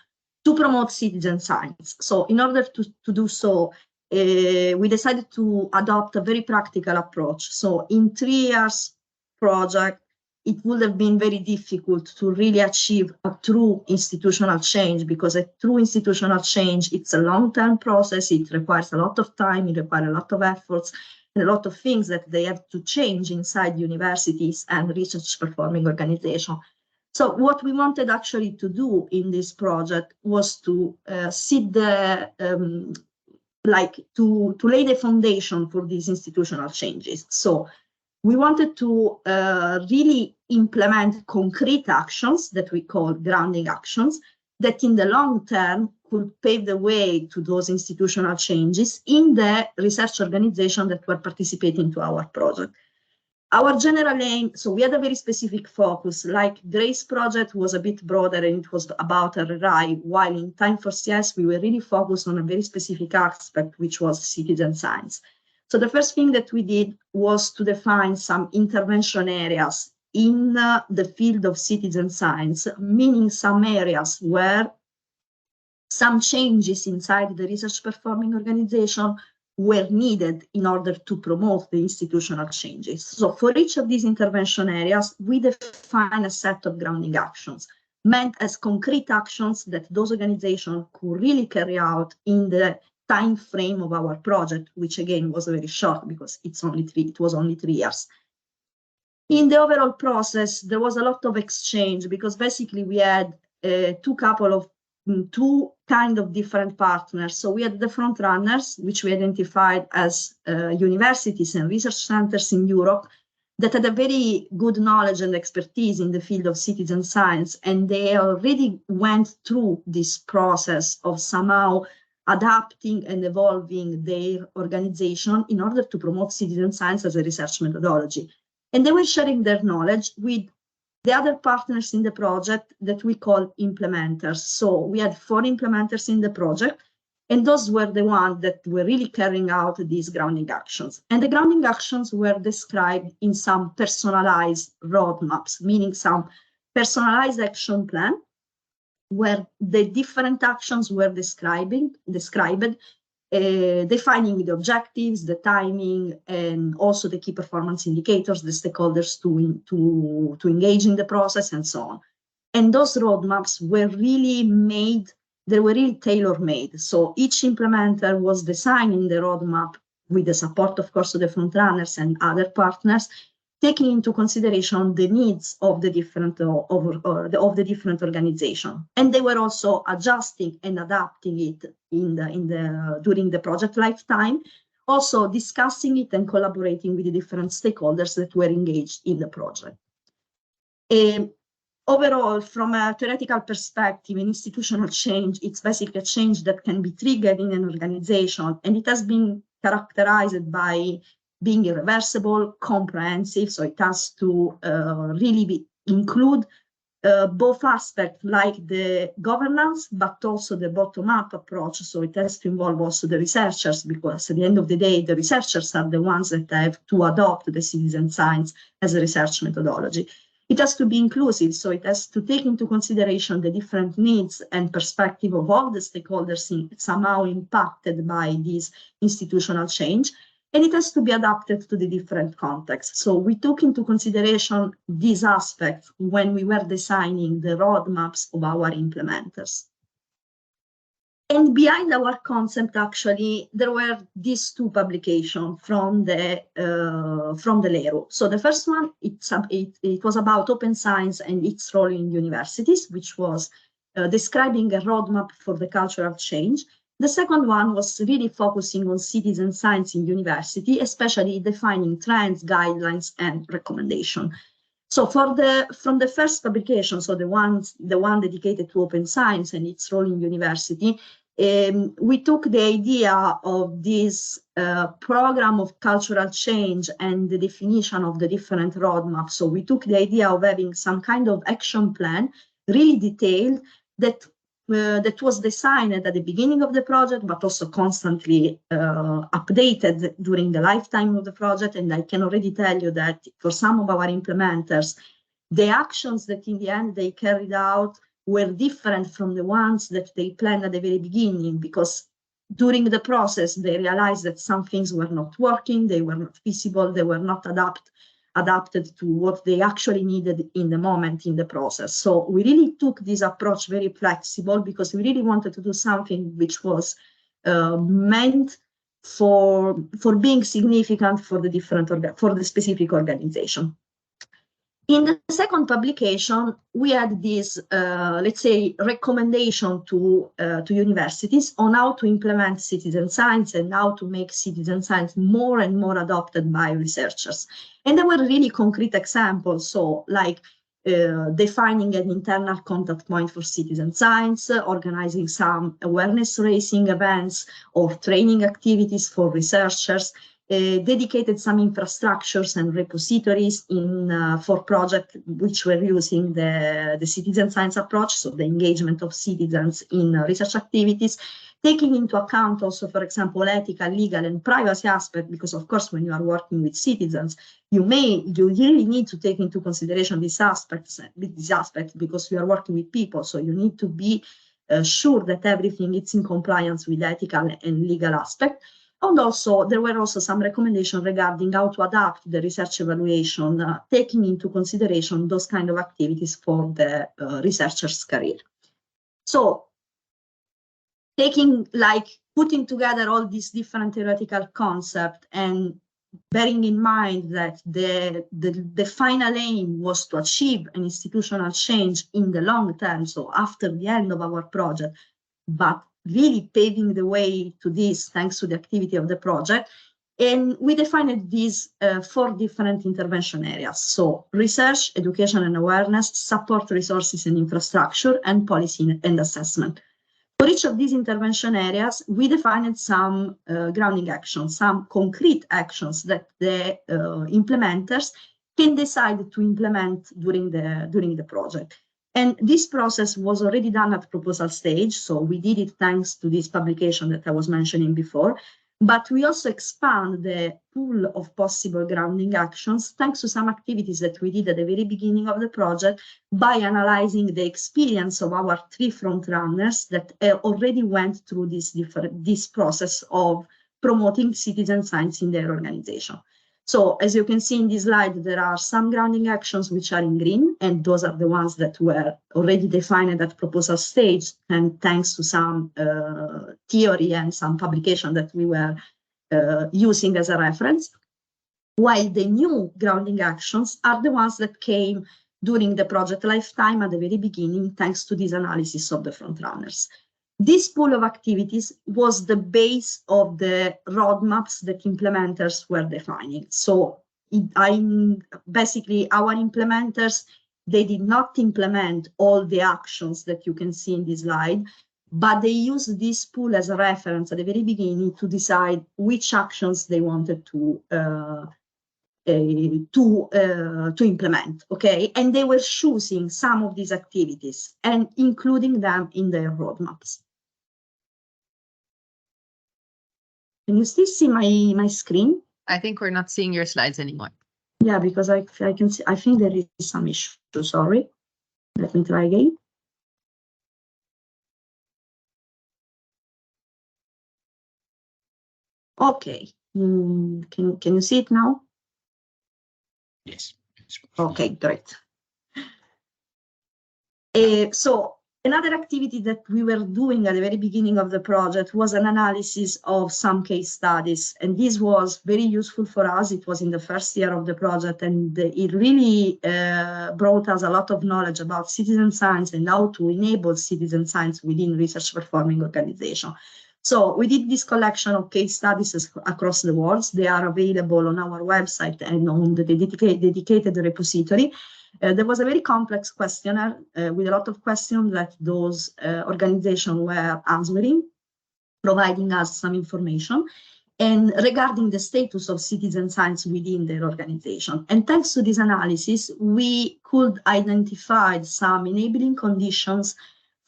to promote citizen science. So in order to do so, we decided to adopt a very practical approach. So in 3 years project, it would have been very difficult to really achieve a true institutional change, because a true institutional change, it's a long-term process. It requires a lot of time, it requires a lot of efforts, and a lot of things that they have to change inside universities and research performing organizations. So what we wanted actually to do in this project was to to lay the foundation for these institutional changes. So we wanted to really implement concrete actions that we call grounding actions, that in the long term could pave the way to those institutional changes in the research organization that were participating to our project. Our general aim, so we had a very specific focus, like GRACE project was a bit broader and it was about RRI, while in Time for CS we were really focused on a very specific aspect, which was citizen science. So the first thing that we did was to define some intervention areas in the field of citizen science, meaning some areas where some changes inside the research performing organization were needed in order to promote the institutional changes. So for each of these intervention areas, we define a set of grounding actions, meant as concrete actions that those organizations could really carry out in the time frame of our project, which again was very short because it was only 3 years. In the overall process, there was a lot of exchange, because basically we had two kind of different partners. So we had the front runners, which we identified as universities and research centers in Europe that had a very good knowledge and expertise in the field of citizen science, and they already went through this process of somehow adapting and evolving their organization in order to promote citizen science as a research methodology. And they were sharing their knowledge with the other partners in the project that we call implementers. So we had 4 implementers in the project, and those were the ones that were really carrying out these grounding actions. And the grounding actions were described in some personalized roadmaps, meaning some personalized action plan, where the different actions were described, defining the objectives, the timing, and also the key performance indicators, the stakeholders to engage in the process, and so on. And those roadmaps were really made, they were really tailor-made. So each implementer was designing the roadmap with the support, of course, of the front runners and other partners, taking into consideration the needs of the different different organizations, and they were also adjusting and adapting it during the project lifetime, also discussing it and collaborating with the different stakeholders that were engaged in the project. Overall, from a theoretical perspective, an institutional change, it's basically a change that can be triggered in an organization, and it has been characterized by being irreversible, comprehensive, so it has to really include both aspects like the governance, but also the bottom-up approach. So it has to involve also the researchers, because at the end of the day, the researchers are the ones that have to adopt the citizen science as a research methodology. It has to be inclusive, so it has to take into consideration the different needs and perspective of all the stakeholders somehow impacted by this institutional change. And it has to be adapted to the different contexts. So we took into consideration these aspects when we were designing the roadmaps of our implementers. And behind our concept, actually, there were these 2 publications from the LERU. So the first one, it was about open science and its role in universities, which was describing a roadmap for the cultural change. The second one was really focusing on citizen science in university, especially defining trends, guidelines, and recommendations. So from the first publication, so the one dedicated to open science and its role in university, we took the idea of this program of cultural change and the definition of the different roadmaps. So we took the idea of having some kind of action plan, really detailed, that was designed at the beginning of the project, but also constantly updated during the lifetime of the project. And I can already tell you that for some of our implementers, the actions that in the end they carried out were different from the ones that they planned at the very beginning, because during the process, they realized that some things were not working, they were not feasible, they were not adapted to what they actually needed in the moment in the process. So we really took this approach very flexible, because we really wanted to do something which was meant for being significant for the specific organization. In the second publication, we had this, let's say, recommendation to universities on how to implement citizen science and how to make citizen science more and more adopted by researchers. And there were really concrete examples, so like defining an internal contact point for citizen science, organizing some awareness-raising events or training activities for researchers, dedicated some infrastructures and repositories for projects which were using the citizen science approach, so the engagement of citizens in research activities, taking into account also, for example, ethical, legal, and privacy aspect, because of course, when you are working with citizens, you really need to take into consideration these aspects because you are working with people, so you need to be sure that everything is in compliance with ethical and legal aspect. And also, there were also some recommendations regarding how to adapt the research evaluation, taking into consideration those kind of activities for the researcher's career. So, putting together all these different theoretical concepts and bearing in mind that the final aim was to achieve an institutional change in the long term, so after the end of our project, but really paving the way to this thanks to the activity of the project. And we defined these 4 different intervention areas. So research, education and awareness, support resources and infrastructure, and policy and assessment. For each of these intervention areas, we defined some grounding actions, some concrete actions that the implementers can decide to implement during the project. And this process was already done at proposal stage, so we did it thanks to this publication that I was mentioning before. But we also expand the pool of possible grounding actions thanks to some activities that we did at the very beginning of the project by analyzing the experience of our 3 front runners that already went through this process of promoting citizen science in their organization. So as you can see in this slide, there are some grounding actions which are in green, and those are the ones that were already defined at proposal stage, and thanks to some theory and some publication that we were using as a reference, while the new grounding actions are the ones that came during the project lifetime at the very beginning, thanks to this analysis of the front runners. This pool of activities was the base of the roadmaps that implementers were defining. So basically our implementers, they did not implement all the actions that you can see in this slide, but they used this pool as a reference at the very beginning to decide which actions they wanted to implement, okay? And they were choosing some of these activities and including them in their roadmaps. Can you still see my screen? I think we're not seeing your slides anymore. Yeah, because I can see, I think there is some issue, sorry. Let me try again. Okay, can you see it now? Yes. Okay, great. So another activity that we were doing at the very beginning of the project was an analysis of some case studies, and this was very useful for us. It was in the first year of the project, and it really brought us a lot of knowledge about citizen science and how to enable citizen science within research performing organization. So we did this collection of case studies across the world. They are available on our website and on the dedicated repository. There was a very complex questionnaire with a lot of questions that those organizations were answering, providing us some information and regarding the status of citizen science within their organization. And thanks to this analysis, we could identify some enabling conditions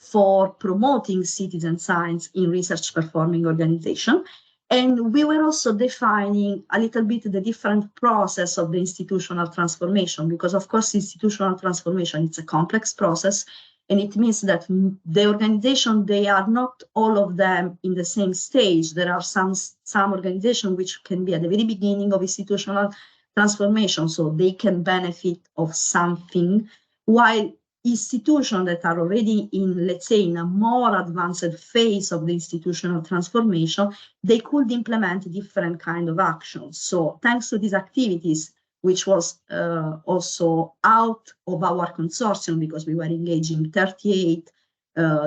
for promoting citizen science in research performing organization. And we were also defining a little bit the different process of the institutional transformation, because of course, institutional transformation, it's a complex process. And it means that the organization, they are not all of them in the same stage. There are some organizations which can be at the very beginning of institutional transformation, so they can benefit of something, while institutions that are already in, let's say, in a more advanced phase of the institutional transformation, they could implement different kind of actions. So thanks to these activities, which was also out of our consortium, because we were engaging 38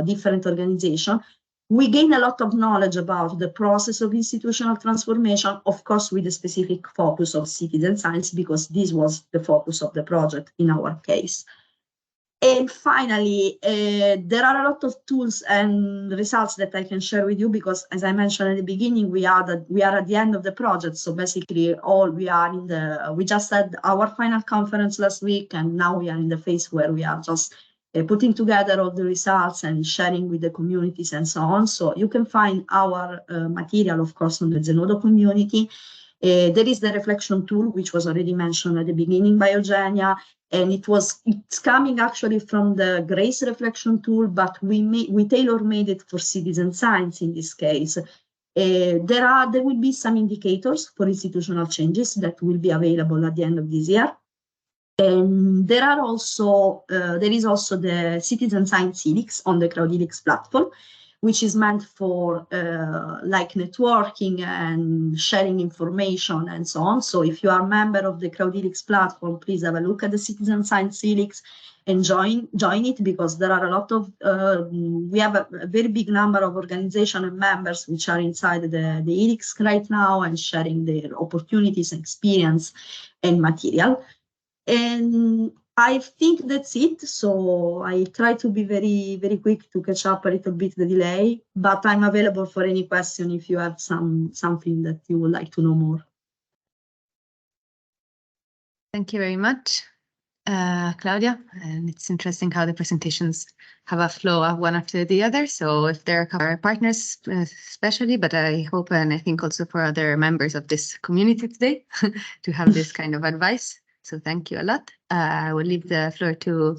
different organizations, we gained a lot of knowledge about the process of institutional transformation, of course, with a specific focus of citizen science, because this was the focus of the project in our case. And finally, there are a lot of tools and results that I can share with you, because as I mentioned at the beginning, we are at the end of the project. So basically we just had our final conference last week, and now we are in the phase where we are just putting together all the results and sharing with the communities and so on. So you can find our material, of course, on the Zenodo community. There is the reflection tool, which was already mentioned at the beginning by Eugenia, and it's coming actually from the GRACE reflection tool, but we tailor-made it for citizen science in this case. There will be some indicators for institutional changes that will be available at the end of this year. And there is also the citizen science helix on the CrowdHelix platform, which is meant for like networking and sharing information and so on. So if you are a member of the CrowdHelix platform, please have a look at the Citizen Science Helix and join it, because there are a lot of, we have a very big number of organizations and members which are inside the Helix right now and sharing their opportunities, experience, and material. And I think that's it. So I try to be very, very quick to catch up a little bit the delay, but I'm available for any question if you have something that you would like to know more. Thank you very much, Claudia. And it's interesting how the presentations have a flow of one after the other. So if there are our partners, especially, but I hope and I think also for other members of this community today to have this kind of advice. So thank you a lot. I will leave the floor to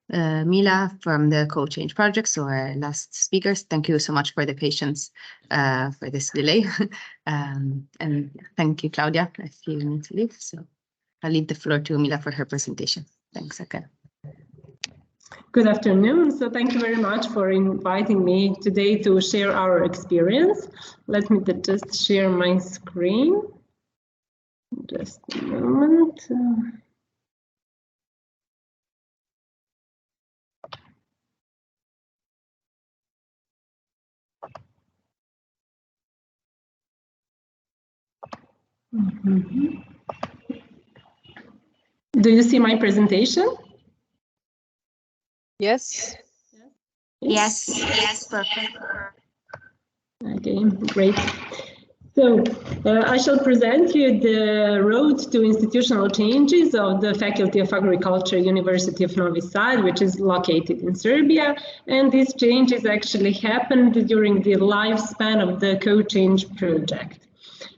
Mila from the Co-Change Project, so our last speakers. Thank you so much for the patience for this delay. And thank you, Claudia, if you need to leave. So I'll leave the floor to Mila for her presentation. Thanks again. Good afternoon. So thank you very much for inviting me today to share our experience. Let me just share my screen. Just a moment. Do you see my presentation? Yes. Yes, perfect. Okay, great. So I shall present you the road to institutional changes of the Faculty of Agriculture, University of Novi Sad, which is located in Serbia. And these changes actually happened during the lifespan of the Co-Change project.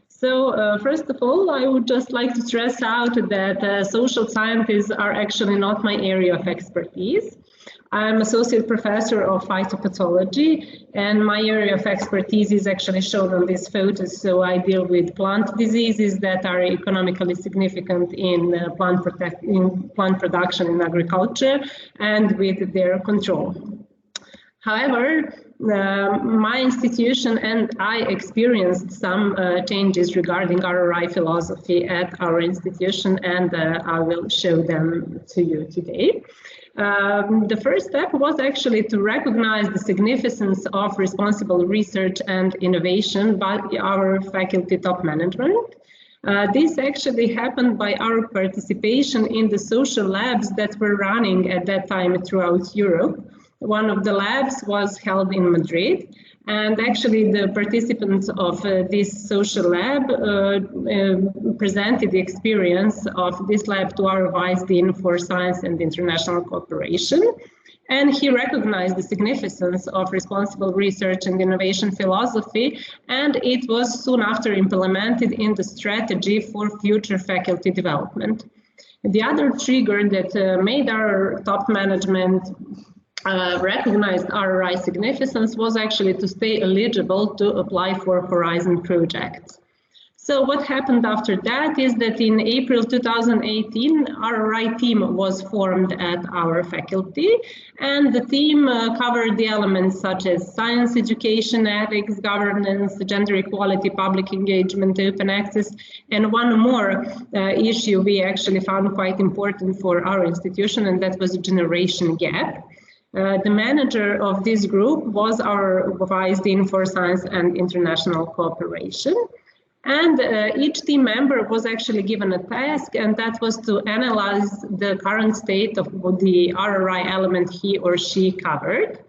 So first of all, I would just like to stress out that social scientists are actually not my area of expertise. I'm associate professor of phytopathology, and my area of expertise is actually shown on these photos. So I deal with plant diseases that are economically significant in plant production in agriculture and with their control. However, my institution and I experienced some changes regarding RRI philosophy at our institution, and I will show them to you today. The first step was actually to recognize the significance of responsible research and innovation by our faculty top management. This actually happened by our participation in the social labs that were running at that time throughout Europe. One of the labs was held in Madrid, and actually the participants of this social lab presented the experience of this lab to our Vice Dean for Science and International Cooperation. And he recognized the significance of responsible research and innovation philosophy, and it was soon after implemented in the strategy for future faculty development. The other trigger that made our top management recognized RRI significance was actually to stay eligible to apply for Horizon projects. So what happened after that is that in April 2018, RRI team was formed at our faculty, and the team covered the elements such as science education, ethics, governance, gender equality, public engagement, open access, and one more issue we actually found quite important for our institution, and that was a generation gap. The manager of this group was our Vice Dean for Science and International Cooperation. And each team member was actually given a task, and that was to analyze the current state of the RRI element he or she covered.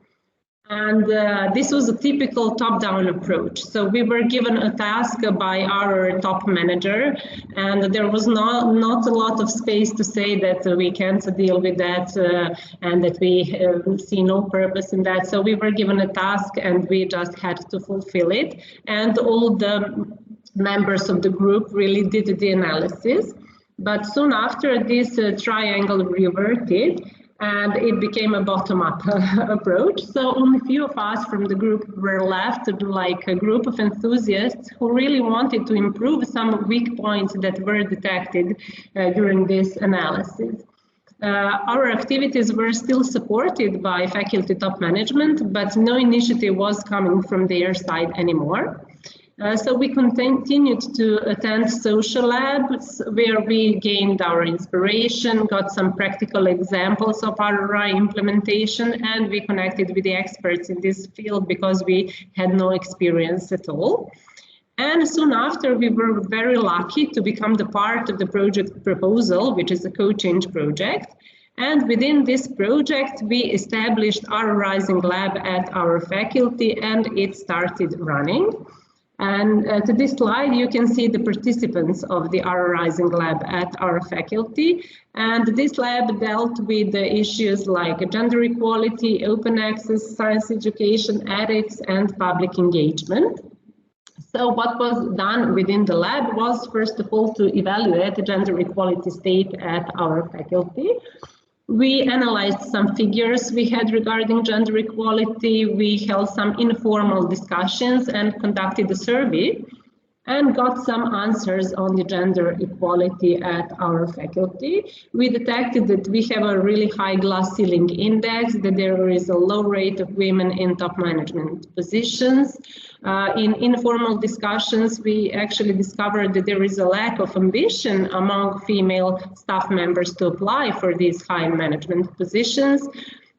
And this was a typical top-down approach. So we were given a task by our top manager, and there was not a lot of space to say that we can't deal with that and that we see no purpose in that. So we were given a task and we just had to fulfill it. And all the members of the group really did the analysis. But soon after, this triangle reverted, and it became a bottom-up approach. So only a few of us from the group were left, like a group of enthusiasts who really wanted to improve some weak points that were detected during this analysis. Our activities were still supported by faculty top management, but no initiative was coming from their side anymore. So we continued to attend social labs where we gained our inspiration, got some practical examples of RRI implementation, and we connected with the experts in this field because we had no experience at all. And soon after, we were very lucky to become the part of the project proposal, which is a Co-Change project. And within this project, we established our Rising Lab at our faculty, and it started running. And to this slide, you can see the participants of the Our Rising Lab at our faculty. And this lab dealt with the issues like gender equality, open access, science education, ethics, and public engagement. So what was done within the lab was, first of all, to evaluate the gender equality state at our faculty. We analyzed some figures we had regarding gender equality. We held some informal discussions and conducted a survey and got some answers on the gender equality at our faculty. We detected that we have a really high glass ceiling index, that there is a low rate of women in top management positions. In informal discussions, we actually discovered that there is a lack of ambition among female staff members to apply for these high management positions.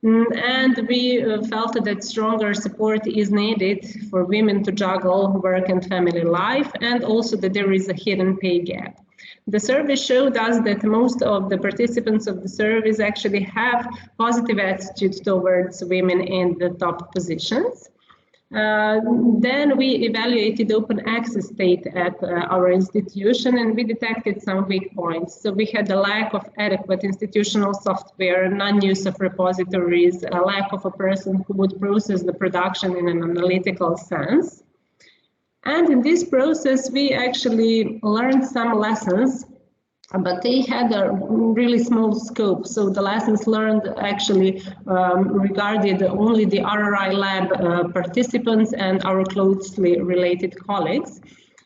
And we felt that stronger support is needed for women to juggle work and family life, and also that there is a hidden pay gap. The survey showed us that most of the participants of the surveys actually have positive attitudes towards women in the top positions. Then we evaluated open access state at our institution, and we detected some weak points. So we had a lack of adequate institutional software, non-use of repositories, a lack of a person who would process the production in an analytical sense. And in this process, we actually learned some lessons, but they had a really small scope. So the lessons learned actually regarded only the RRI lab participants and our closely related colleagues.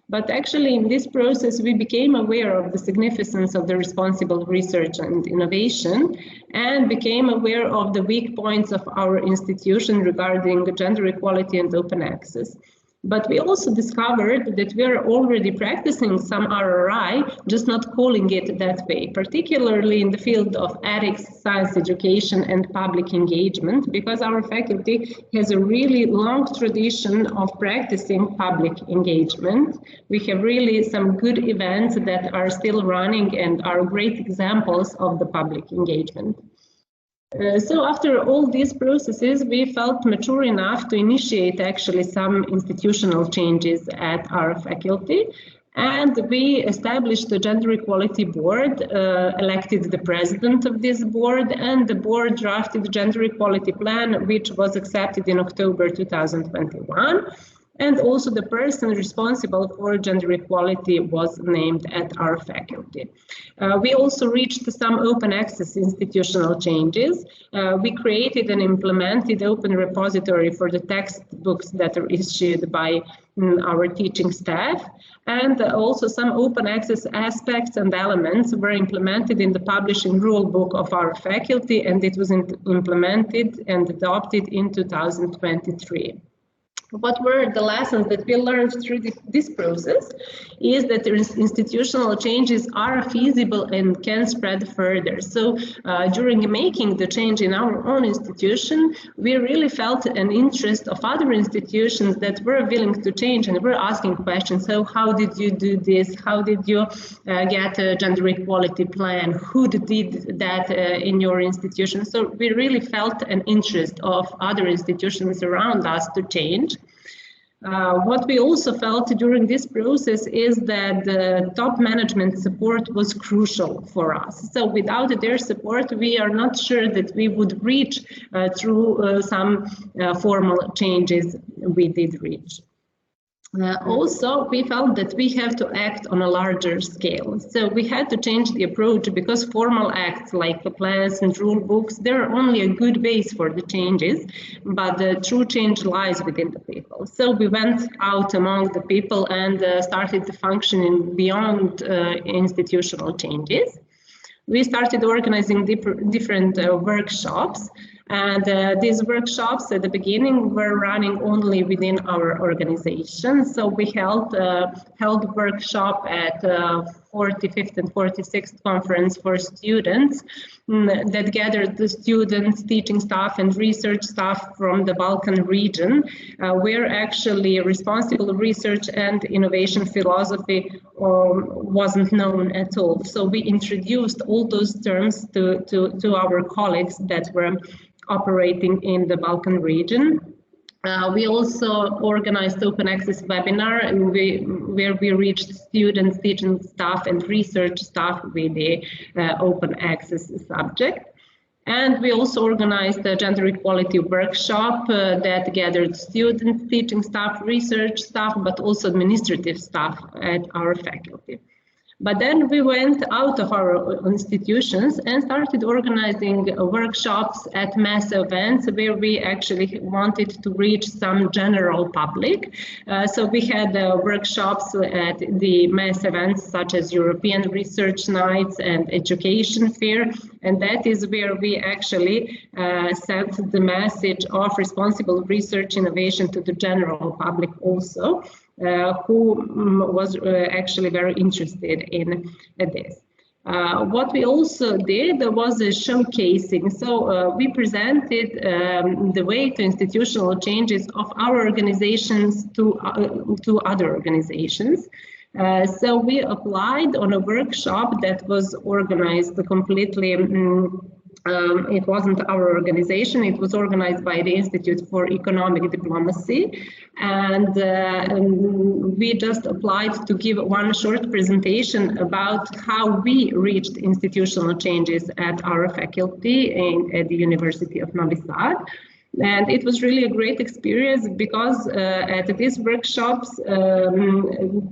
But actually in this process, we became aware of the significance of the responsible research and innovation, and became aware of the weak points of our institution regarding gender equality and open access. But we also discovered that we are already practicing some RRI, just not calling it that way, particularly in the field of ethics, science education, and public engagement, because our faculty has a really long tradition of practicing public engagement. We have really some good events that are still running and are great examples of the public engagement. So after all these processes, we felt mature enough to initiate actually some institutional changes at our faculty. And we established the Gender Equality Board, elected the president of this board, and the board drafted the Gender Equality Plan, which was accepted in October 2021. And also the person responsible for gender equality was named at our faculty. We also reached some open access institutional changes. We created and implemented open repository for the textbooks that are issued by our teaching staff. And also some open access aspects and elements were implemented in the publishing rule book of our faculty, and it was implemented and adopted in 2023. What were the lessons that we learned through this process is that the institutional changes are feasible and can spread further. So during making the change in our own institution, we really felt an interest of other institutions that were willing to change and were asking questions. So how did you do this? How did you get a gender equality plan? Who did that in your institution? So we really felt an interest of other institutions around us to change. What we also felt during this process is that the top management support was crucial for us. So without their support, we are not sure that we would reach through some formal changes we did reach. Also, we felt that we have to act on a larger scale. So we had to change the approach because formal acts like the plans and rule books, they're only a good base for the changes, but the true change lies within the people. So we went out among the people and started functioning beyond institutional changes. We started organizing different workshops. And these workshops at the beginning were running only within our organization. So we held workshop at 45th and 46th conference for students that gathered the students, teaching staff and research staff from the Balkan region, where actually responsible research and innovation philosophy wasn't known at all. So we introduced all those terms to our colleagues that were operating in the Balkan region. We also organized open access webinar where we reached students, teaching staff and research staff with the open access subject. And we also organized a gender equality workshop that gathered students, teaching staff, research staff, but also administrative staff at our faculty. But then we went out of our institutions and started organizing workshops at mass events where we actually wanted to reach some general public. So we had workshops at the mass events such as European Research Nights and Education Fair. And that is where we actually sent the message of responsible research innovation to the general public also. Who was actually very interested in this. What we also did was a showcasing. So we presented the way to institutional changes of our organizations to other organizations. So we applied on a workshop that was organized completely. It wasn't our organization, it was organized by the Institute for Economic Diplomacy. And we just applied to give one short presentation about how we reached institutional changes at our faculty at the University of Novi Sad. And it was really a great experience because at these workshops,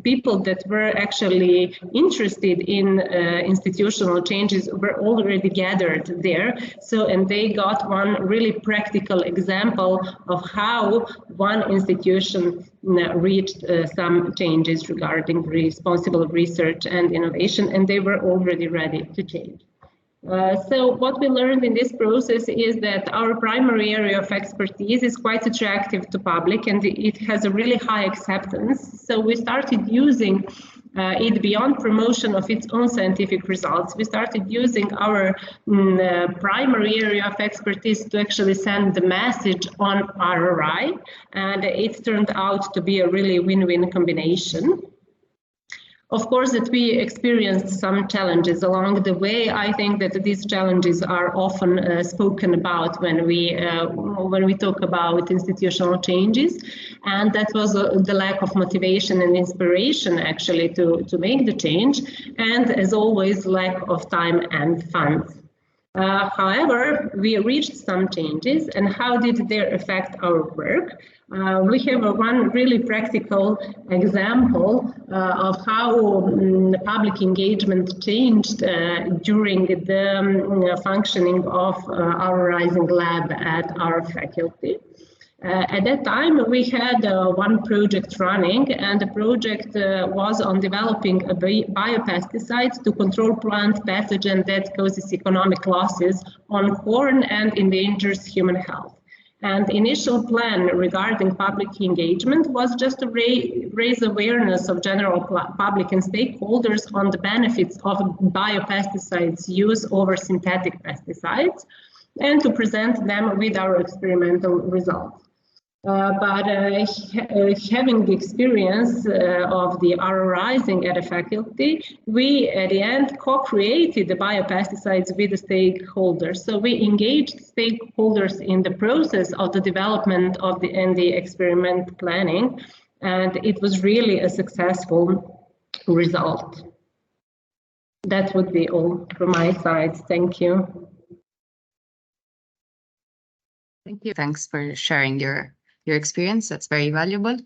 people that were actually interested in institutional changes were already gathered there. So, and they got one really practical example of how one institution reached some changes regarding responsible research and innovation, and they were already ready to change. So what we learned in this process is that our primary area of expertise is quite attractive to public and it has a really high acceptance. So we started using it beyond promotion of its own scientific results. We started using our primary area of expertise to actually send the message on RRI, and it turned out to be a really win-win combination. Of course, that we experienced some challenges along the way. I think that these challenges are often spoken about when we talk about institutional changes, and that was the lack of motivation and inspiration actually to make the change, and as always, lack of time and funds. However, we reached some changes, and how did they affect our work? We have one really practical example of how public engagement changed during the functioning of our Rising Lab at our faculty. At that time, we had one project running, and the project was on developing a biopesticide to control plant pathogen that causes economic losses on corn and endangers human health. And the initial plan regarding public engagement was just to raise awareness of general public and stakeholders on the benefits of biopesticides use over synthetic pesticides, and to present them with our experimental results. But having the experience of the RRIsing at a faculty, we at the end co-created the biopesticides with the stakeholders. So we engaged stakeholders in the process of the development of the experiment planning, and it was really a successful result. That would be all from my side. Thank you. Thank you. Thanks for sharing your experience. That's very valuable.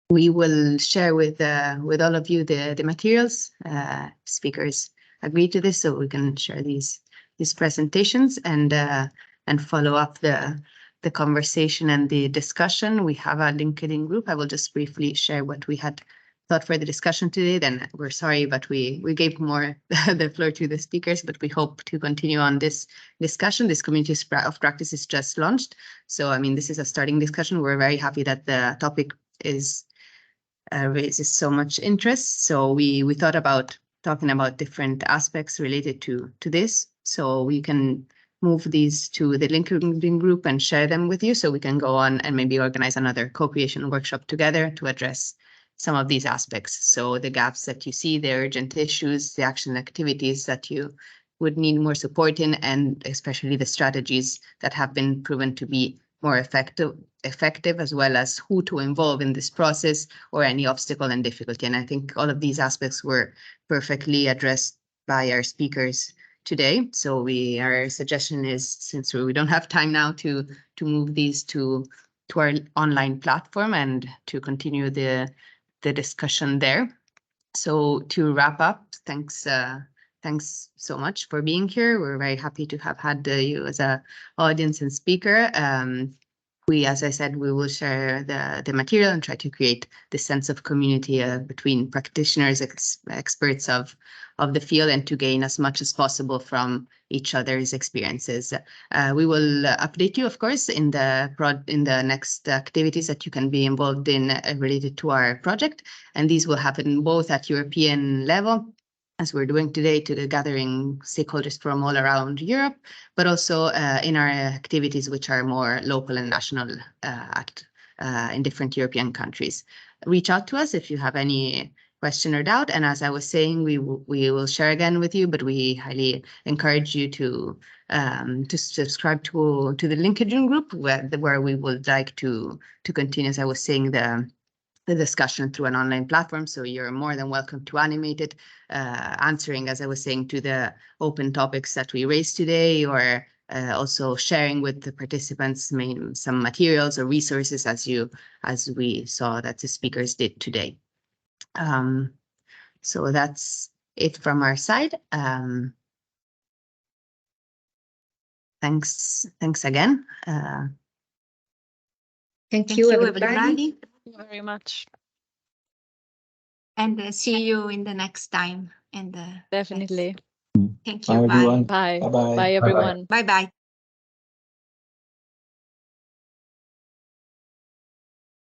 We will share with all of you the materials. Speakers agreed to this, so we can share these presentations and follow up the conversation and the discussion. We have a LinkedIn group. I will just briefly share what we had thought for the discussion today, then we're sorry, but we gave more the floor to the speakers, but we hope to continue on this discussion. This community of practice is just launched. So, I mean, this is a starting discussion. We're very happy that the topic is raises so much interest. So we thought about talking about different aspects related to this. So we can move these to the LinkedIn group and share them with you, so we can go on and maybe organize another co-creation workshop together to address some of these aspects. So the gaps that you see, the urgent issues, the action activities that you would need more support in, and especially the strategies that have been proven to be more effective, as well as who to involve in this process or any obstacle and difficulty. And I think all of these aspects were perfectly addressed by our speakers today. So our suggestion is, since we don't have time now to move these to our online platform and to continue the discussion there. So to wrap up, thanks so much for being here. We're very happy to have had you as an audience and speaker. As I said, we will share the material and try to create this sense of community between practitioners, experts of the field, and to gain as much as possible from each other's experiences. We will update you, of course, in the next activities that you can be involved in related to our project, and these will happen both at European level, as we're doing today, to the gathering stakeholders from all around Europe, but also in our activities which are more local and national in different European countries. Reach out to us if you have any question or doubt. And as I was saying, we will share again with you, but we highly encourage you to subscribe to the LinkedIn group where we would like to continue, as I was saying, the discussion through an online platform. So you're more than welcome to animate it, answering, as I was saying, to the open topics that we raised today, or also sharing with the participants some materials or resources as we saw that the speakers did today. So that's it from our side. Thanks again. Thank you, everybody. Thank you very much. And see you in the next time. Definitely. Thank you. Bye, everyone. Bye. Bye-bye. Bye, everyone. Bye-bye.